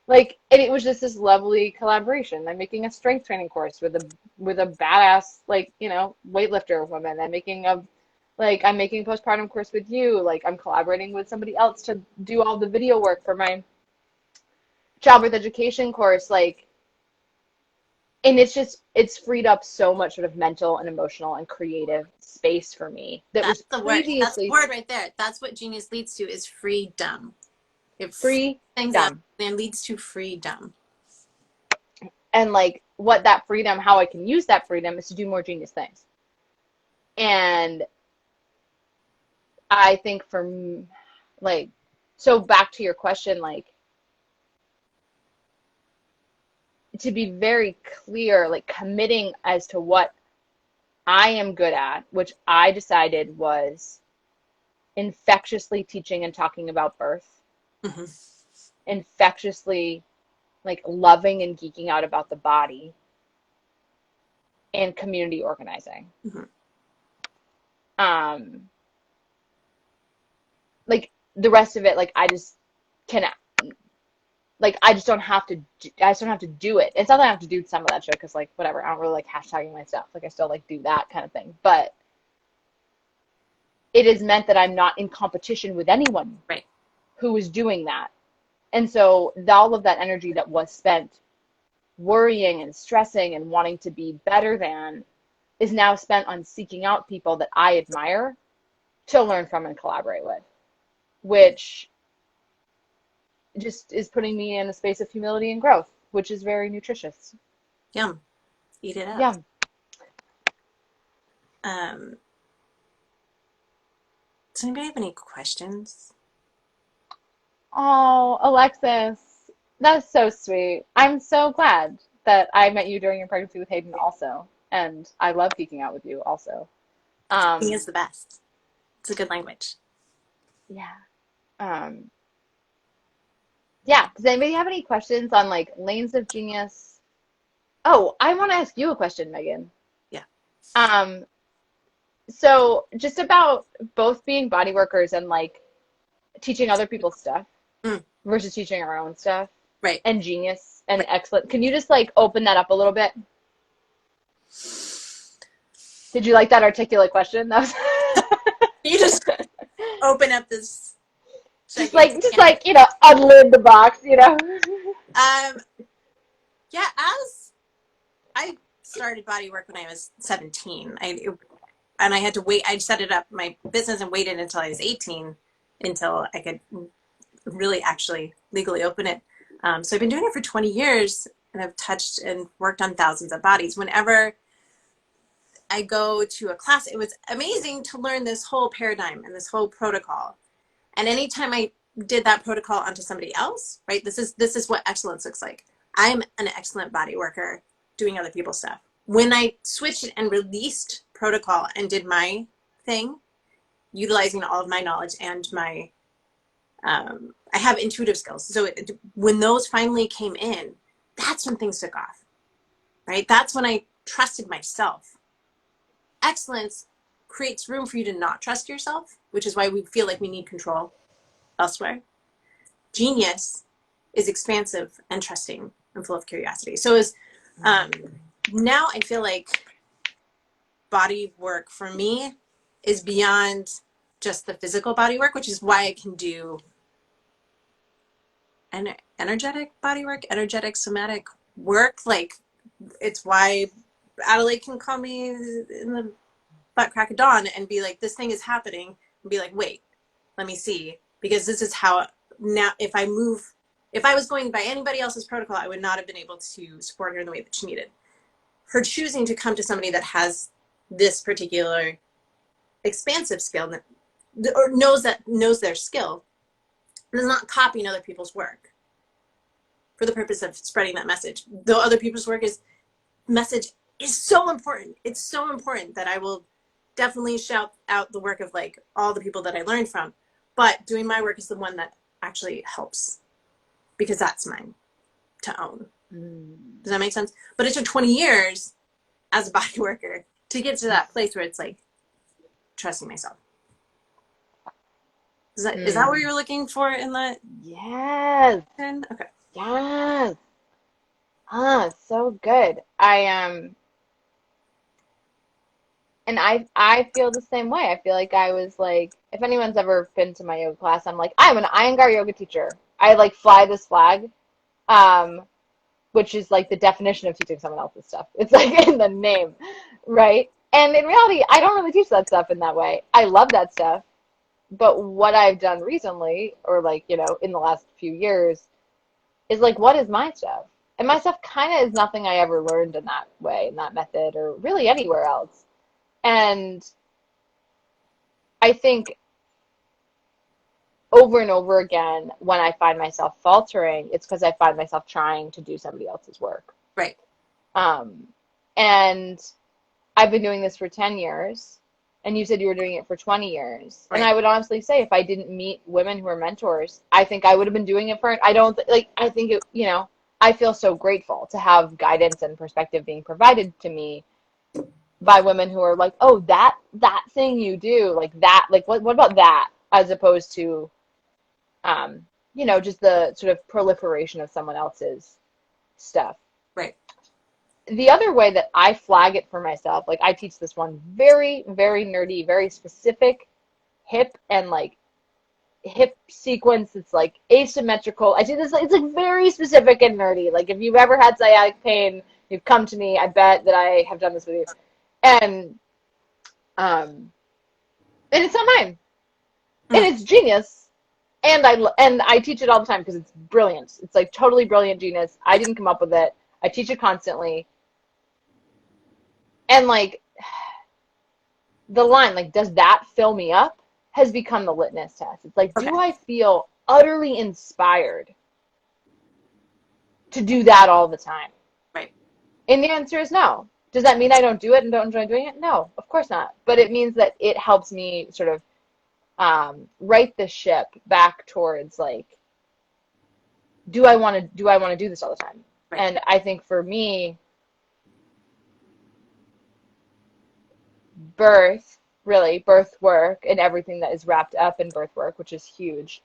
Like, and it was just this lovely collaboration. I'm making a strength training course with a badass weightlifter woman. I'm making a postpartum course with you. Like I'm collaborating with somebody else to do all the video work for my childbirth education course. Like and it's freed up so much sort of mental and emotional and creative space for me that That's was the word. That's the previously word right there. That's what genius leads to is freedom. It frees free things up dumb. and leads to freedom. And like what that freedom, how I can use that freedom is to do more genius things. And I think like, so back to your question, like to be very clear, like committing as to what I am good at, which I decided was infectiously teaching and talking about birth, Mm-hmm. infectiously like loving and geeking out about the body, and community organizing. Mm-hmm. Like the rest of it, like I just can, like I just don't have to. I just don't have to do it. It's not that I have to do some of that shit because like whatever. I don't really like hashtagging my stuff. Like I still like do that kind of thing, but it has meant that I'm not in competition with anyone Right. who is doing that. And so all of that energy that was spent worrying and stressing and wanting to be better than is now spent on seeking out people that I admire to learn from and collaborate with, which just is putting me in a space of humility and growth, which is very nutritious. Yum. Eat it up. Yum. Um, does anybody have any questions? Oh, Alexis, that's so sweet. I'm so glad that I met you during your pregnancy with Hayden also. And I love geeking out with you also. He is the best. It's a good language. Yeah. Um, yeah. Does anybody have any questions on like lanes of genius? Oh, I want to ask you a question, Megan. Yeah. Um, so just about both being body workers and like teaching other people's stuff Mm, versus teaching our own stuff right. and genius and Right. excellent. Can you just like open that up a little bit? Did you like that articulate question? That was You just open up this gigantic just can. like, unlid the box, Yeah, as I started body work when I was 17. And I had to wait. I set it up my business and waited until I was 18 until I could really actually legally open it. So I've been doing it for 20 years and I've touched and worked on thousands of bodies. Whenever I go to a class, it was amazing to learn this whole paradigm and this whole protocol. And anytime I did that protocol onto somebody else, right? This is what excellence looks like. I'm an excellent body worker doing other people's stuff. When I switched and released protocol and did my thing, utilizing all of my knowledge and my, I have intuitive skills. So when those finally came in, that's when things took off, right? That's when I trusted myself. Excellence creates room for you to not trust yourself, which is why we feel like we need control elsewhere. Genius is expansive and trusting and full of curiosity. So now I feel like body work for me is beyond just the physical body work, which is why I can do an energetic body work, energetic somatic work. Like it's why Adelaide can call me in the butt crack of dawn and be like, this thing is happening, and be like, wait, let me see, because this is how now if I was going by anybody else's protocol, I would not have been able to support her in the way that she needed. Her choosing to come to somebody that has this particular expansive skill or knows their skill and is not copying other people's work for the purpose of spreading that message. Though other people's message is so important. It's so important that I will definitely shout out the work of like all the people that I learned from. But doing my work is the one that actually helps because that's mine to own. Does that make sense? But it took 20 years as a body worker to get to that place where it's like trusting myself. Is that what you were looking for in that? Yes. Okay. Yes. So good. And I feel the same way. I feel like I was like, if anyone's ever been to my yoga class, I'm like, I'm an Iyengar yoga teacher. I like fly this flag. which is like the definition of teaching someone else's stuff. It's like in the name, right? And in reality, I don't really teach that stuff in that way. I love that stuff. But what I've done recently, or like, in the last few years, is like, what is my stuff? And my stuff kind of is nothing I ever learned in that way, in that method, or really anywhere else. And I think over and over again, when I find myself faltering, it's because I find myself trying to do somebody else's work. Right. And I've been doing this for 10 years, and you said you were doing it for 20 years. Right. And I would honestly say if I didn't meet women who are mentors, I think I would have been doing it for, I think it, I feel so grateful to have guidance and perspective being provided to me by women who are like, oh, that thing you do, like that, like what about that? As opposed to, just the sort of proliferation of someone else's stuff. Right. The other way that I flag it for myself, like I teach this one very, very nerdy, very specific hip sequence that's like asymmetrical. I do this, it's like very specific and nerdy. Like if you've ever had sciatic pain, you've come to me, I bet that I have done this with you. And it's not mine. And it's genius. And I teach it all the time because it's brilliant. It's like totally brilliant genius. I didn't come up with it. I teach it constantly. And like the line, like, does that fill me up, has become the litmus test. It's like, do I feel utterly inspired to do that all the time? Right. And the answer is no. Does that mean I don't do it and don't enjoy doing it? No, of course not. But it means that it helps me sort of right the ship back towards like, do I want to do this all the time? Right. And I think for me, birth work and everything that is wrapped up in birth work, which is huge,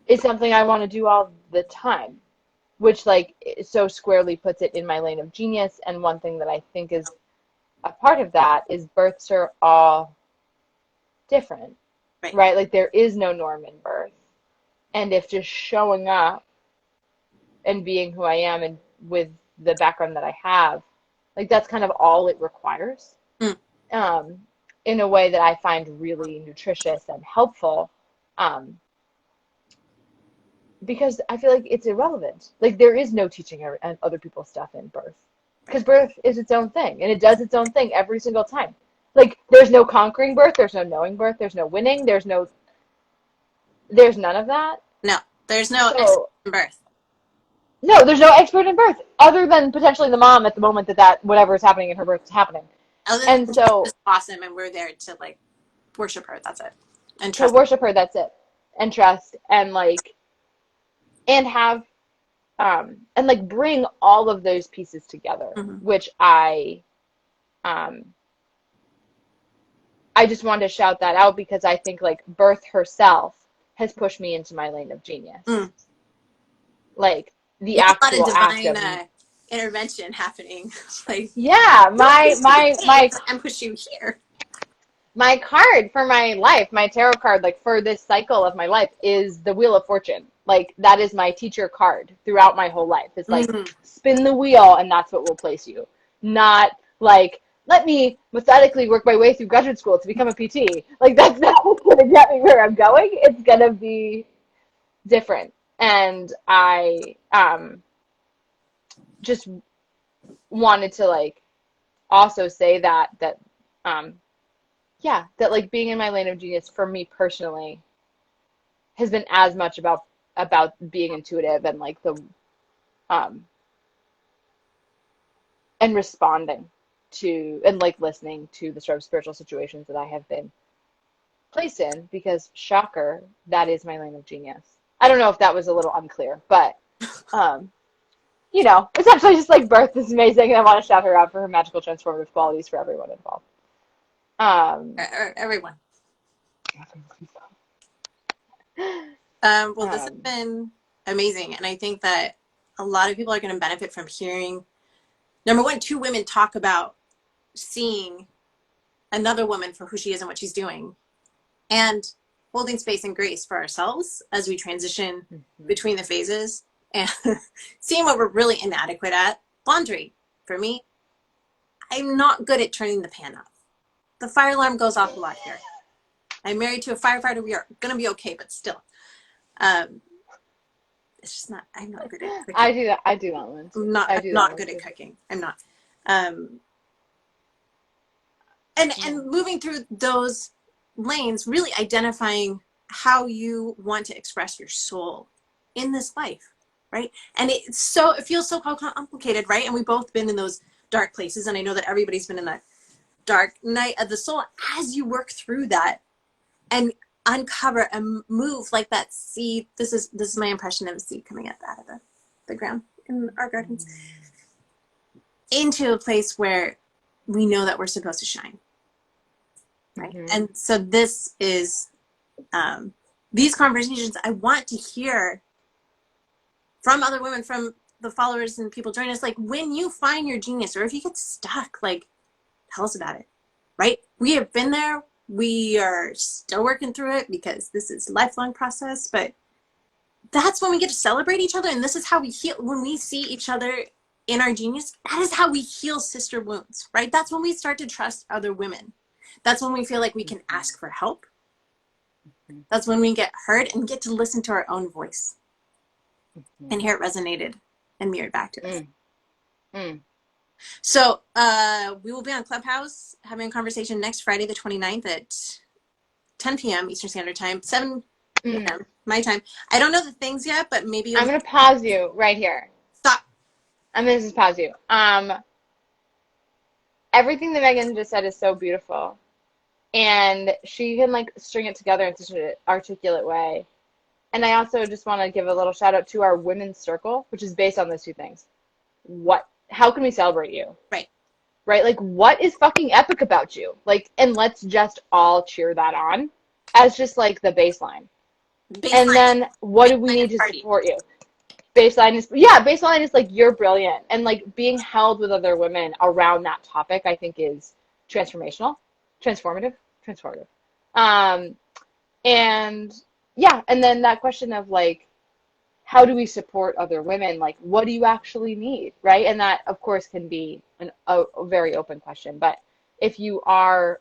is something I want to do all the time, which like so squarely puts it in my lane of genius. And one thing that I think is a part of that is births are all different, right? Like there is no norm in birth. And if just showing up and being who I am and with the background that I have, like that's kind of all it requires, in a way that I find really nutritious and helpful, because I feel like it's irrelevant. Like there is no teaching other people's stuff in birth, because birth is its own thing, and it does its own thing every single time. Like there's no conquering birth, there's no knowing birth, there's no winning, there's none of that. No, there's no expert in birth. No, there's no expert in birth other than potentially the mom at the moment that whatever is happening in her birth is happening. And so it's awesome, and we're there to like worship her. That's it, and trust. To worship her. That's it, and trust, and like, and have, and like bring all of those pieces together, which I just wanted to shout that out because I think like birth herself has pushed me into my lane of genius. Like the actual a lot of divine intervention happening. Like my and push you here. My card for my life, my tarot card, like for this cycle of my life, is the Wheel of Fortune. Like that is my teacher card throughout my whole life. It's like spin the wheel and that's what will place you. Not like let me methodically work my way through graduate school to become a PT. Like that's not what's gonna get me where I'm going. It's gonna be different. And I just wanted to like also say that like being in my lane of genius for me personally has been as much about being intuitive and like the and responding to and like listening to the sort of spiritual situations that I have been placed in, because shocker, that is my lane of genius. I don't know if that was a little unclear, but essentially just like birth is amazing, and I want to shout her out for her magical transformative qualities for everyone involved. Everyone. Well, this has been amazing, and I think that a lot of people are going to benefit from hearing, number one, two women talk about seeing another woman for who she is and what she's doing, and holding space and grace for ourselves as we transition Mm-hmm. between the phases and seeing what we're really inadequate at. Laundry, for me, I'm not good at turning the pan off. The fire alarm goes off a lot here. I'm married to a firefighter. We are going to be okay, but still. Um, it's just not, I'm not good at cooking. I do that. I do that one too. I'm not good at cooking. I'm not. Um, and moving through those lanes, really identifying how you want to express your soul in this life, right? And it feels so complicated, right? And we've both been in those dark places, and I know that everybody's been in that dark night of the soul. As you work through that and uncover and move like that seed, this is my impression of a seed coming up out of the ground in our gardens, into a place where we know that we're supposed to shine. Right. Mm-hmm. And so this is, these conversations I want to hear from other women, from the followers and people join us. Like, when you find your genius, or if you get stuck, like, tell us about it, right? We have been there. We are still working through it because this is a lifelong process, but that's when we get to celebrate each other. And this is how we heal. When we see each other in our genius, that is how we heal sister wounds, right? That's when we start to trust other women. That's when we feel like we can ask for help. That's when we get heard and get to listen to our own voice and hear it resonated and mirrored back to us. So we will be on Clubhouse having a conversation next Friday, the 29th at 10 p.m. Eastern Standard Time, 7 p.m. my time. I don't know the things yet, but maybe I'm going to pause you right here. Stop. I'm going to just pause you. Everything that Megan just said is so beautiful. And she can, like, string it together in such an articulate way. And I also just want to give a little shout out to our women's circle, which is based on those two things. How can we celebrate you? Right. Right? Like, what is fucking epic about you? Like, and let's just all cheer that on as just, like, the baseline. And then what do we need to support you? Baseline is like, you're brilliant. And, like, being held with other women around that topic, I think, is transformative. And yeah, and then that question of, like, how do we support other women? Like, what do you actually need, right? And that, of course, can be a very open question. But if you are,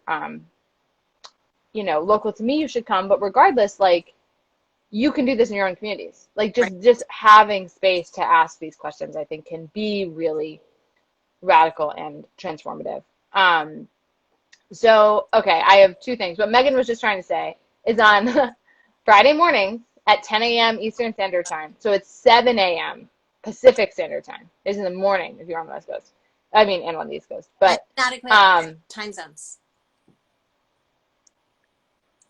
local to me, you should come. But regardless, like, you can do this in your own communities. Like, just having space to ask these questions, I think, can be really radical and transformative. So, okay, I have two things. What Megan was just trying to say is on Friday mornings at 10 a.m. Eastern Standard Time. So it's 7 a.m. Pacific Standard Time. It's in the morning if you're on the West Coast. I mean, and on the East Coast. But time zones.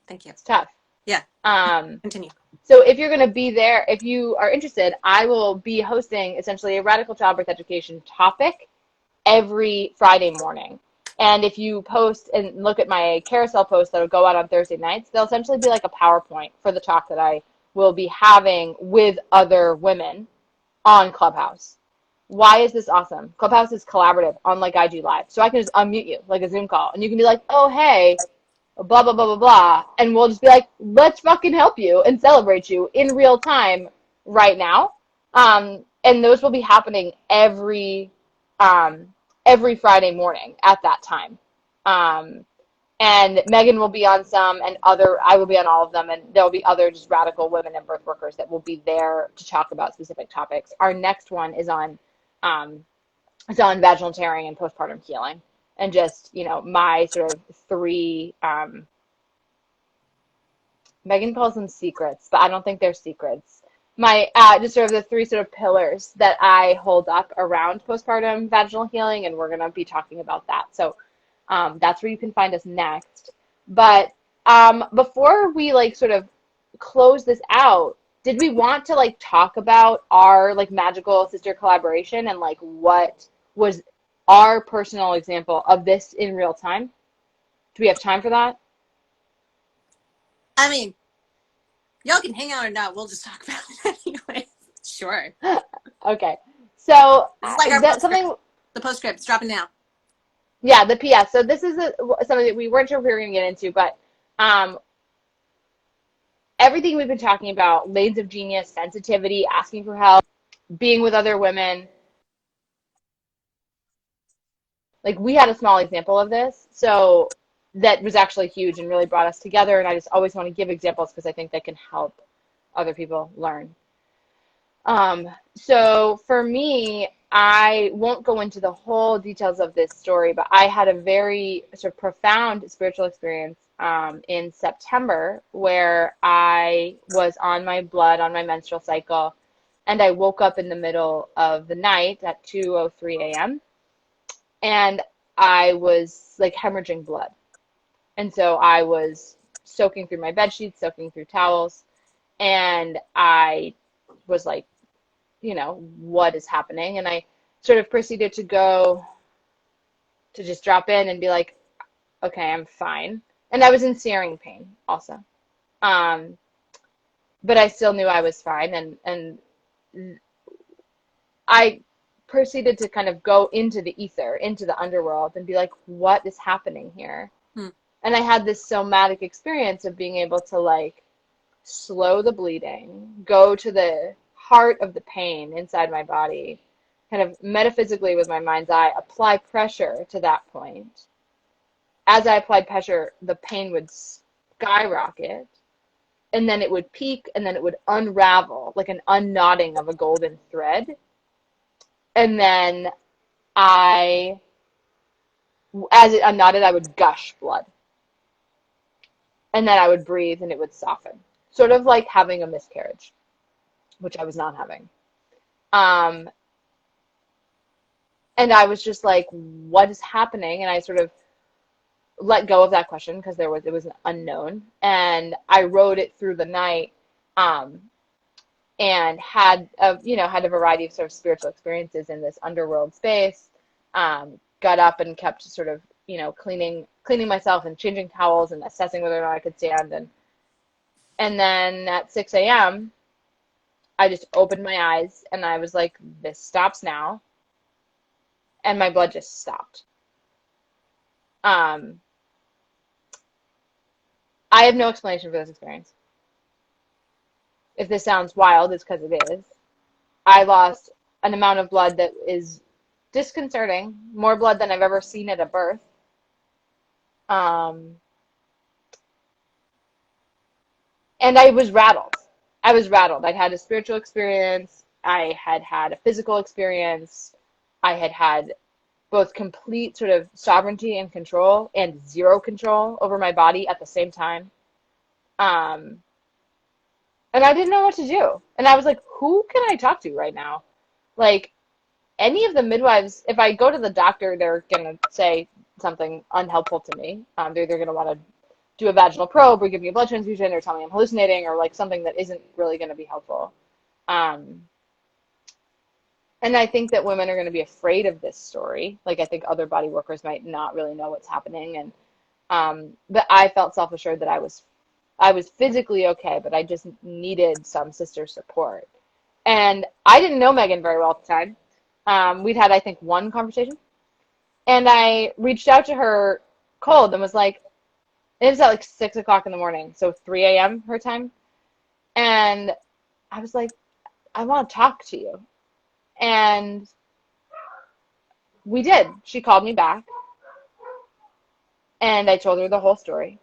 Thank you. It's tough. Yeah. Continue. So if you're going to be there, if you are interested, I will be hosting essentially a radical childbirth education topic every Friday morning. And if you post and look at my carousel post that'll go out on Thursday nights, they'll essentially be like a PowerPoint for the talk that I will be having with other women on Clubhouse. Why is this awesome? Clubhouse is collaborative, unlike IG Live. So I can just unmute you like a Zoom call, and you can be like, oh, hey, blah, blah, blah, blah, blah. And we'll just be like, let's fucking help you and celebrate you in real time right now. And those will be happening every Friday morning at that time. And Megan will be on some, and I will be on all of them, and there'll be other just radical women and birth workers that will be there to talk about specific topics. Our next one is on vaginal tearing and postpartum healing, and just, my sort of three, Megan calls them secrets, but I don't think they're secrets. My just sort of the three sort of pillars that I hold up around postpartum vaginal healing, and we're going to be talking about that. So that's where you can find us next. But before we, like, sort of close this out, did we want to, like, talk about our, like, magical sister collaboration and, like, what was our personal example of this in real time? Do we have time for that? I mean, y'all can hang out or not. We'll just talk about it anyway. Sure. Okay. So it's like something. The postscript is dropping down. Yeah, the PS. So this is something that we weren't sure if we were going to get into, but everything we've been talking about, lanes of genius, sensitivity, asking for help, being with other women, like we had a small example of this. So that was actually huge and really brought us together. And I just always want to give examples because I think that can help other people learn. So for me, I won't go into the whole details of this story, but I had a very sort of profound spiritual experience in September where I was on my blood, on my menstrual cycle, and I woke up in the middle of the night at 2:03 a.m. and I was like hemorrhaging blood. And so I was soaking through my bed sheets, soaking through towels, and I was like, what is happening? And I sort of proceeded to go to just drop in and be like, okay, I'm fine. And I was in searing pain also. Um, but I still knew I was fine. And I proceeded to kind of go into the ether, into the underworld and be like, what is happening here? Hmm. And I had this somatic experience of being able to like slow the bleeding, go to the heart of the pain inside my body, kind of metaphysically with my mind's eye, apply pressure to that point. As I applied pressure, the pain would skyrocket, and then it would peak, and then it would unravel like an unknotting of a golden thread. And then as it unknotted, I would gush blood. And then I would breathe and it would soften. Sort of like having a miscarriage, which I was not having. Um, and I was just like, what is happening? And I sort of let go of that question because it was an unknown. And I rode it through the night, um, and had a variety of sort of spiritual experiences in this underworld space. Got up and kept sort of, cleaning myself and changing towels and assessing whether or not I could stand. And then at 6 a.m., I just opened my eyes and I was like, this stops now. And my blood just stopped. Um, I have no explanation for this experience. If this sounds wild, it's because it is. I lost an amount of blood that is disconcerting, more blood than I've ever seen at a birth. Um, and I was rattled. I'd had a spiritual experience. I had had a physical experience. I had had both complete sort of sovereignty and control and zero control over my body at the same time. Um, and I didn't know what to do. And I was like, who can I talk to right now? Like, any of the midwives, if I go to the doctor, they're going to say something unhelpful to me. They're either going to want to do a vaginal probe or give me a blood transfusion or tell me I'm hallucinating or like something that isn't really going to be helpful. Um, and I think that women are going to be afraid of this story. Like I think other body workers might not really know what's happening. And but I felt self-assured that I was physically okay, but I just needed some sister support. And I didn't know Megan very well at the time. We'd had, I think, one conversation. And I reached out to her cold and was like, it was at like 6 o'clock in the morning, so 3 a.m. her time. And I was like, I want to talk to you. And we did. She called me back and I told her the whole story.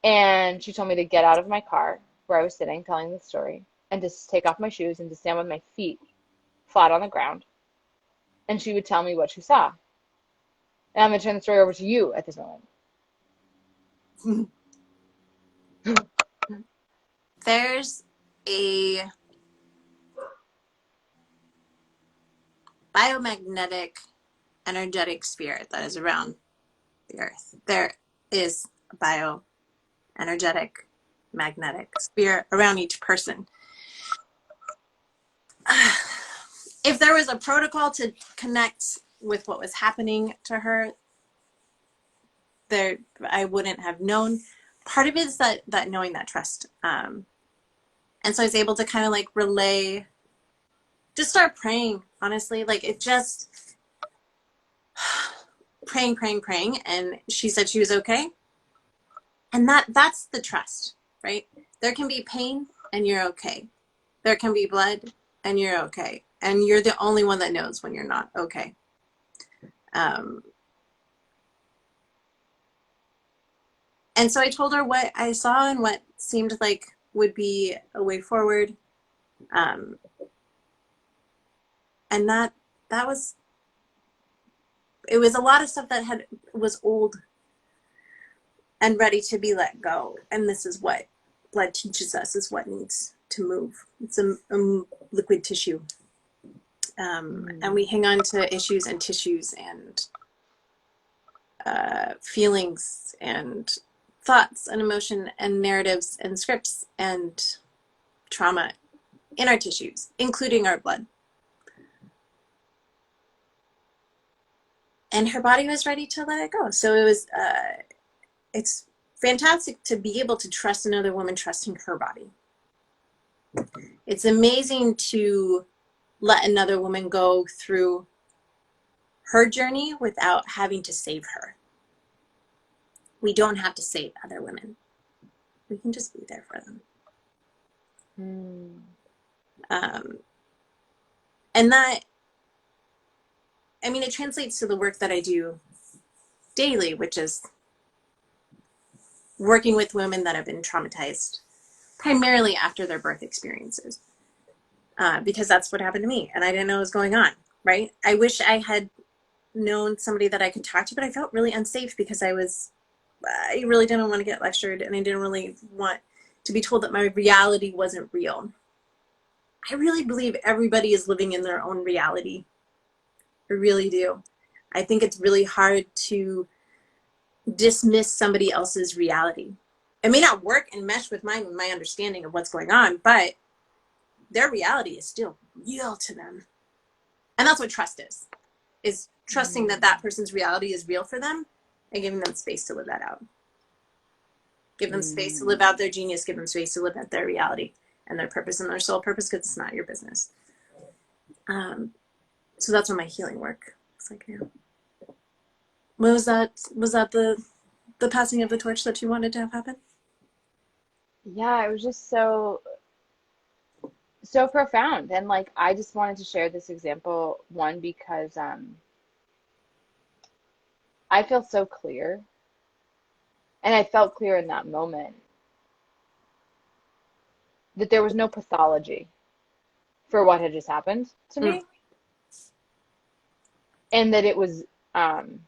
And she told me to get out of my car where I was sitting telling the story and just take off my shoes and to stand with my feet flat on the ground. And she would tell me what she saw. And I'm going to turn the story over to you at this moment. There's a biomagnetic energetic spirit that is around the earth. There is a bioenergetic magnetic spirit around each person. If there was a protocol to connect with what was happening to her, there I wouldn't have known. Part of it is that knowing that trust. And so I was able to kind of like relay, just start praying, honestly. Like it just praying. And she said she was okay. And that's the trust, right? There can be pain and you're okay. There can be blood and you're okay. And you're the only one that knows when you're not okay. And so I told her what I saw and what seemed like would be a way forward. And that was, it was a lot of stuff that was old and ready to be let go. And this is what blood teaches us, is what needs to move. It's a liquid tissue. And we hang on to issues and tissues and feelings and thoughts and emotion and narratives and scripts and trauma in our tissues, including our blood. And her body was ready to let it go. So it was, it's fantastic to be able to trust another woman trusting her body. It's amazing to let another woman go through her journey without having to save her. We don't have to save other women. We can just be there for them. And that, I mean, it translates to the work that I do daily, which is working with women that have been traumatized, primarily after their birth experiences, because that's what happened to me, and I didn't know what was going on, right? I wish I had known somebody that I could talk to, but I felt really unsafe because I really didn't want to get lectured, and I didn't really want to be told that my reality wasn't real. I really believe everybody is living in their own reality. I really do. I think it's really hard to dismiss somebody else's reality. It may not work and mesh with my understanding of what's going on, but their reality is still real to them. And that's what trust is trusting that that person's reality is real for them and giving them space to live that out. Give them space to live out their genius, give them space to live out their reality and their purpose and their soul purpose, because it's not your business. So that's what my healing work looks like now. Was that the passing of the torch that you wanted to have happen? Yeah, it was just so profound. And like, I just wanted to share this example, one, because I feel so clear, and I felt clear in that moment that there was no pathology for what had just happened to me, and that it was and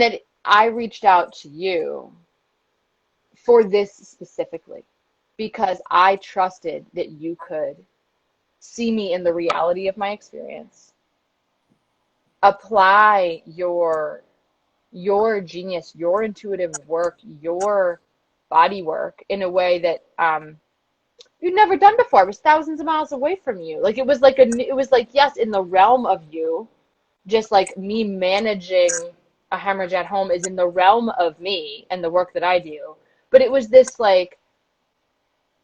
that I reached out to you for this specifically because I trusted that you could see me in the reality of my experience, apply your genius, your intuitive work, your body work in a way that you'd never done before. It was thousands of miles away from you. Like, it was like, yes, in the realm of you, just like me managing a hemorrhage at home is in the realm of me and the work that I do. But it was this, like,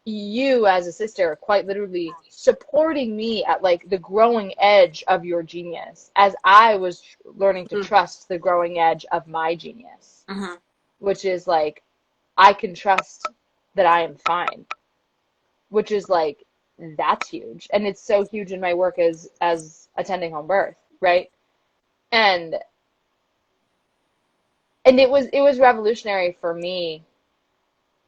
you as a sister quite literally supporting me at like the growing edge of your genius as I was learning to trust the growing edge of my genius, which is like, I can trust that I am fine, which is like, that's huge. And it's so huge in my work as attending home birth, right? And it was revolutionary for me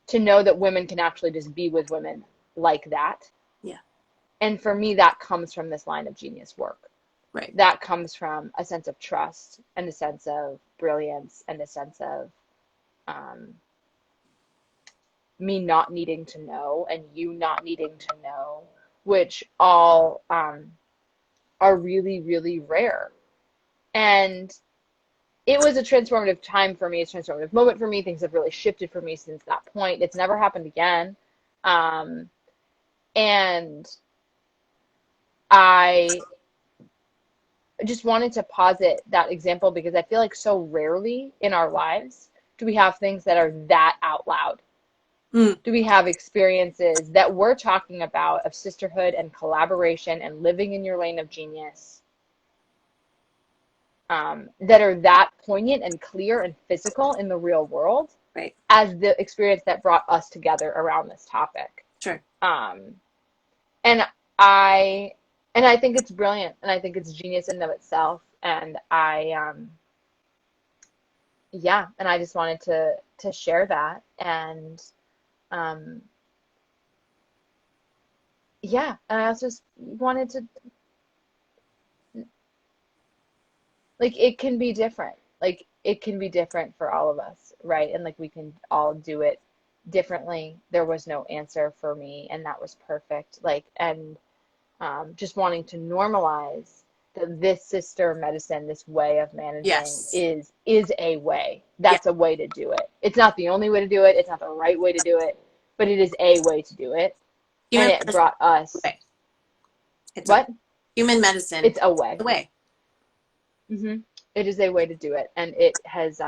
to know that women can actually just be with women like that. Yeah. And for me, that comes from this line of genius work. Right. That comes from a sense of trust and a sense of brilliance and a sense of me not needing to know and you not needing to know, which all are really, really rare. And it was a transformative time for me, a transformative moment for me. Things have really shifted for me since that point. It's never happened again. And I just wanted to posit that example because I feel like so rarely in our lives do we have things that are that out loud. Do we have experiences that we're talking about of sisterhood and collaboration and living in your lane of genius that are that poignant and clear and physical in the real world Right. as the experience that brought us together around this topic. Sure. And I and I think it's brilliant, and I think it's genius in and of itself. And yeah, and I just wanted to share that. And um, yeah, and I also just wanted to, like, it can be different. Like, it can be different for all of us, right? And like we can all do it differently. There was no answer for me, and that was perfect. Like, and just wanting to normalize that this sister medicine, this way of managing Yes. is a way. Yeah. That's a way to do it. It's not the only way to do it. It's not the right way to do it, but it is a way to do it. Human And it medicine brought us way. It's what? human medicine. It's a way. The way. It is a way to do it, and it has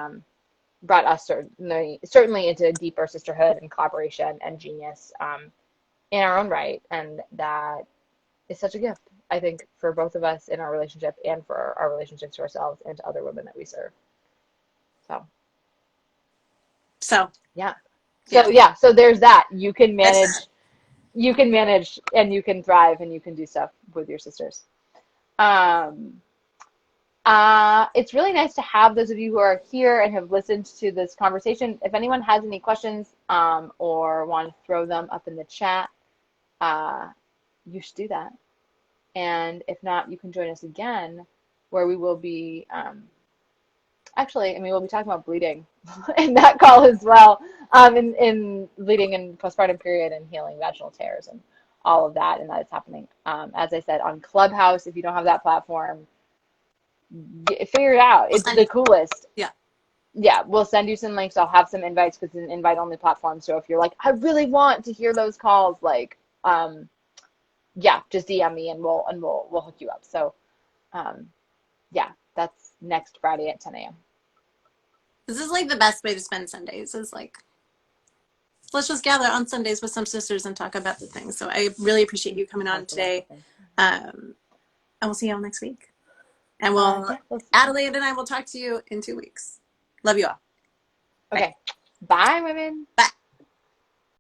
brought us certainly into deeper sisterhood and collaboration and genius in our own right, and that is such a gift, I think, for both of us in our relationship and for our relationships to ourselves and to other women that we serve. So Yeah. So there's that. You can manage, and you can thrive, and you can do stuff with your sisters. Um, it's really nice to have those of you who are here and have listened to this conversation. If anyone has any questions or want to throw them up in the chat, you should do that. And if not, you can join us again, where we will be, we'll be talking about bleeding in that call as well, in bleeding and postpartum period and healing vaginal tears and all of that, and that is happening, as I said, on Clubhouse. If you don't have that platform, figure it out. It's the coolest. Yeah. Yeah, we'll send you some links. I'll have some invites because it's an invite-only platform. So if you're like, I really want to hear those calls, like, yeah, just DM me and we'll hook you up. So, yeah, that's next Friday at 10 a.m. This is like the best way to spend Sundays. Is like, let's just gather on Sundays with some sisters and talk about the things. So I really appreciate you coming on today. And we'll see you all next week. And Adelaide and I will talk to you in 2 weeks. Love you all. Okay. Bye, women. Bye.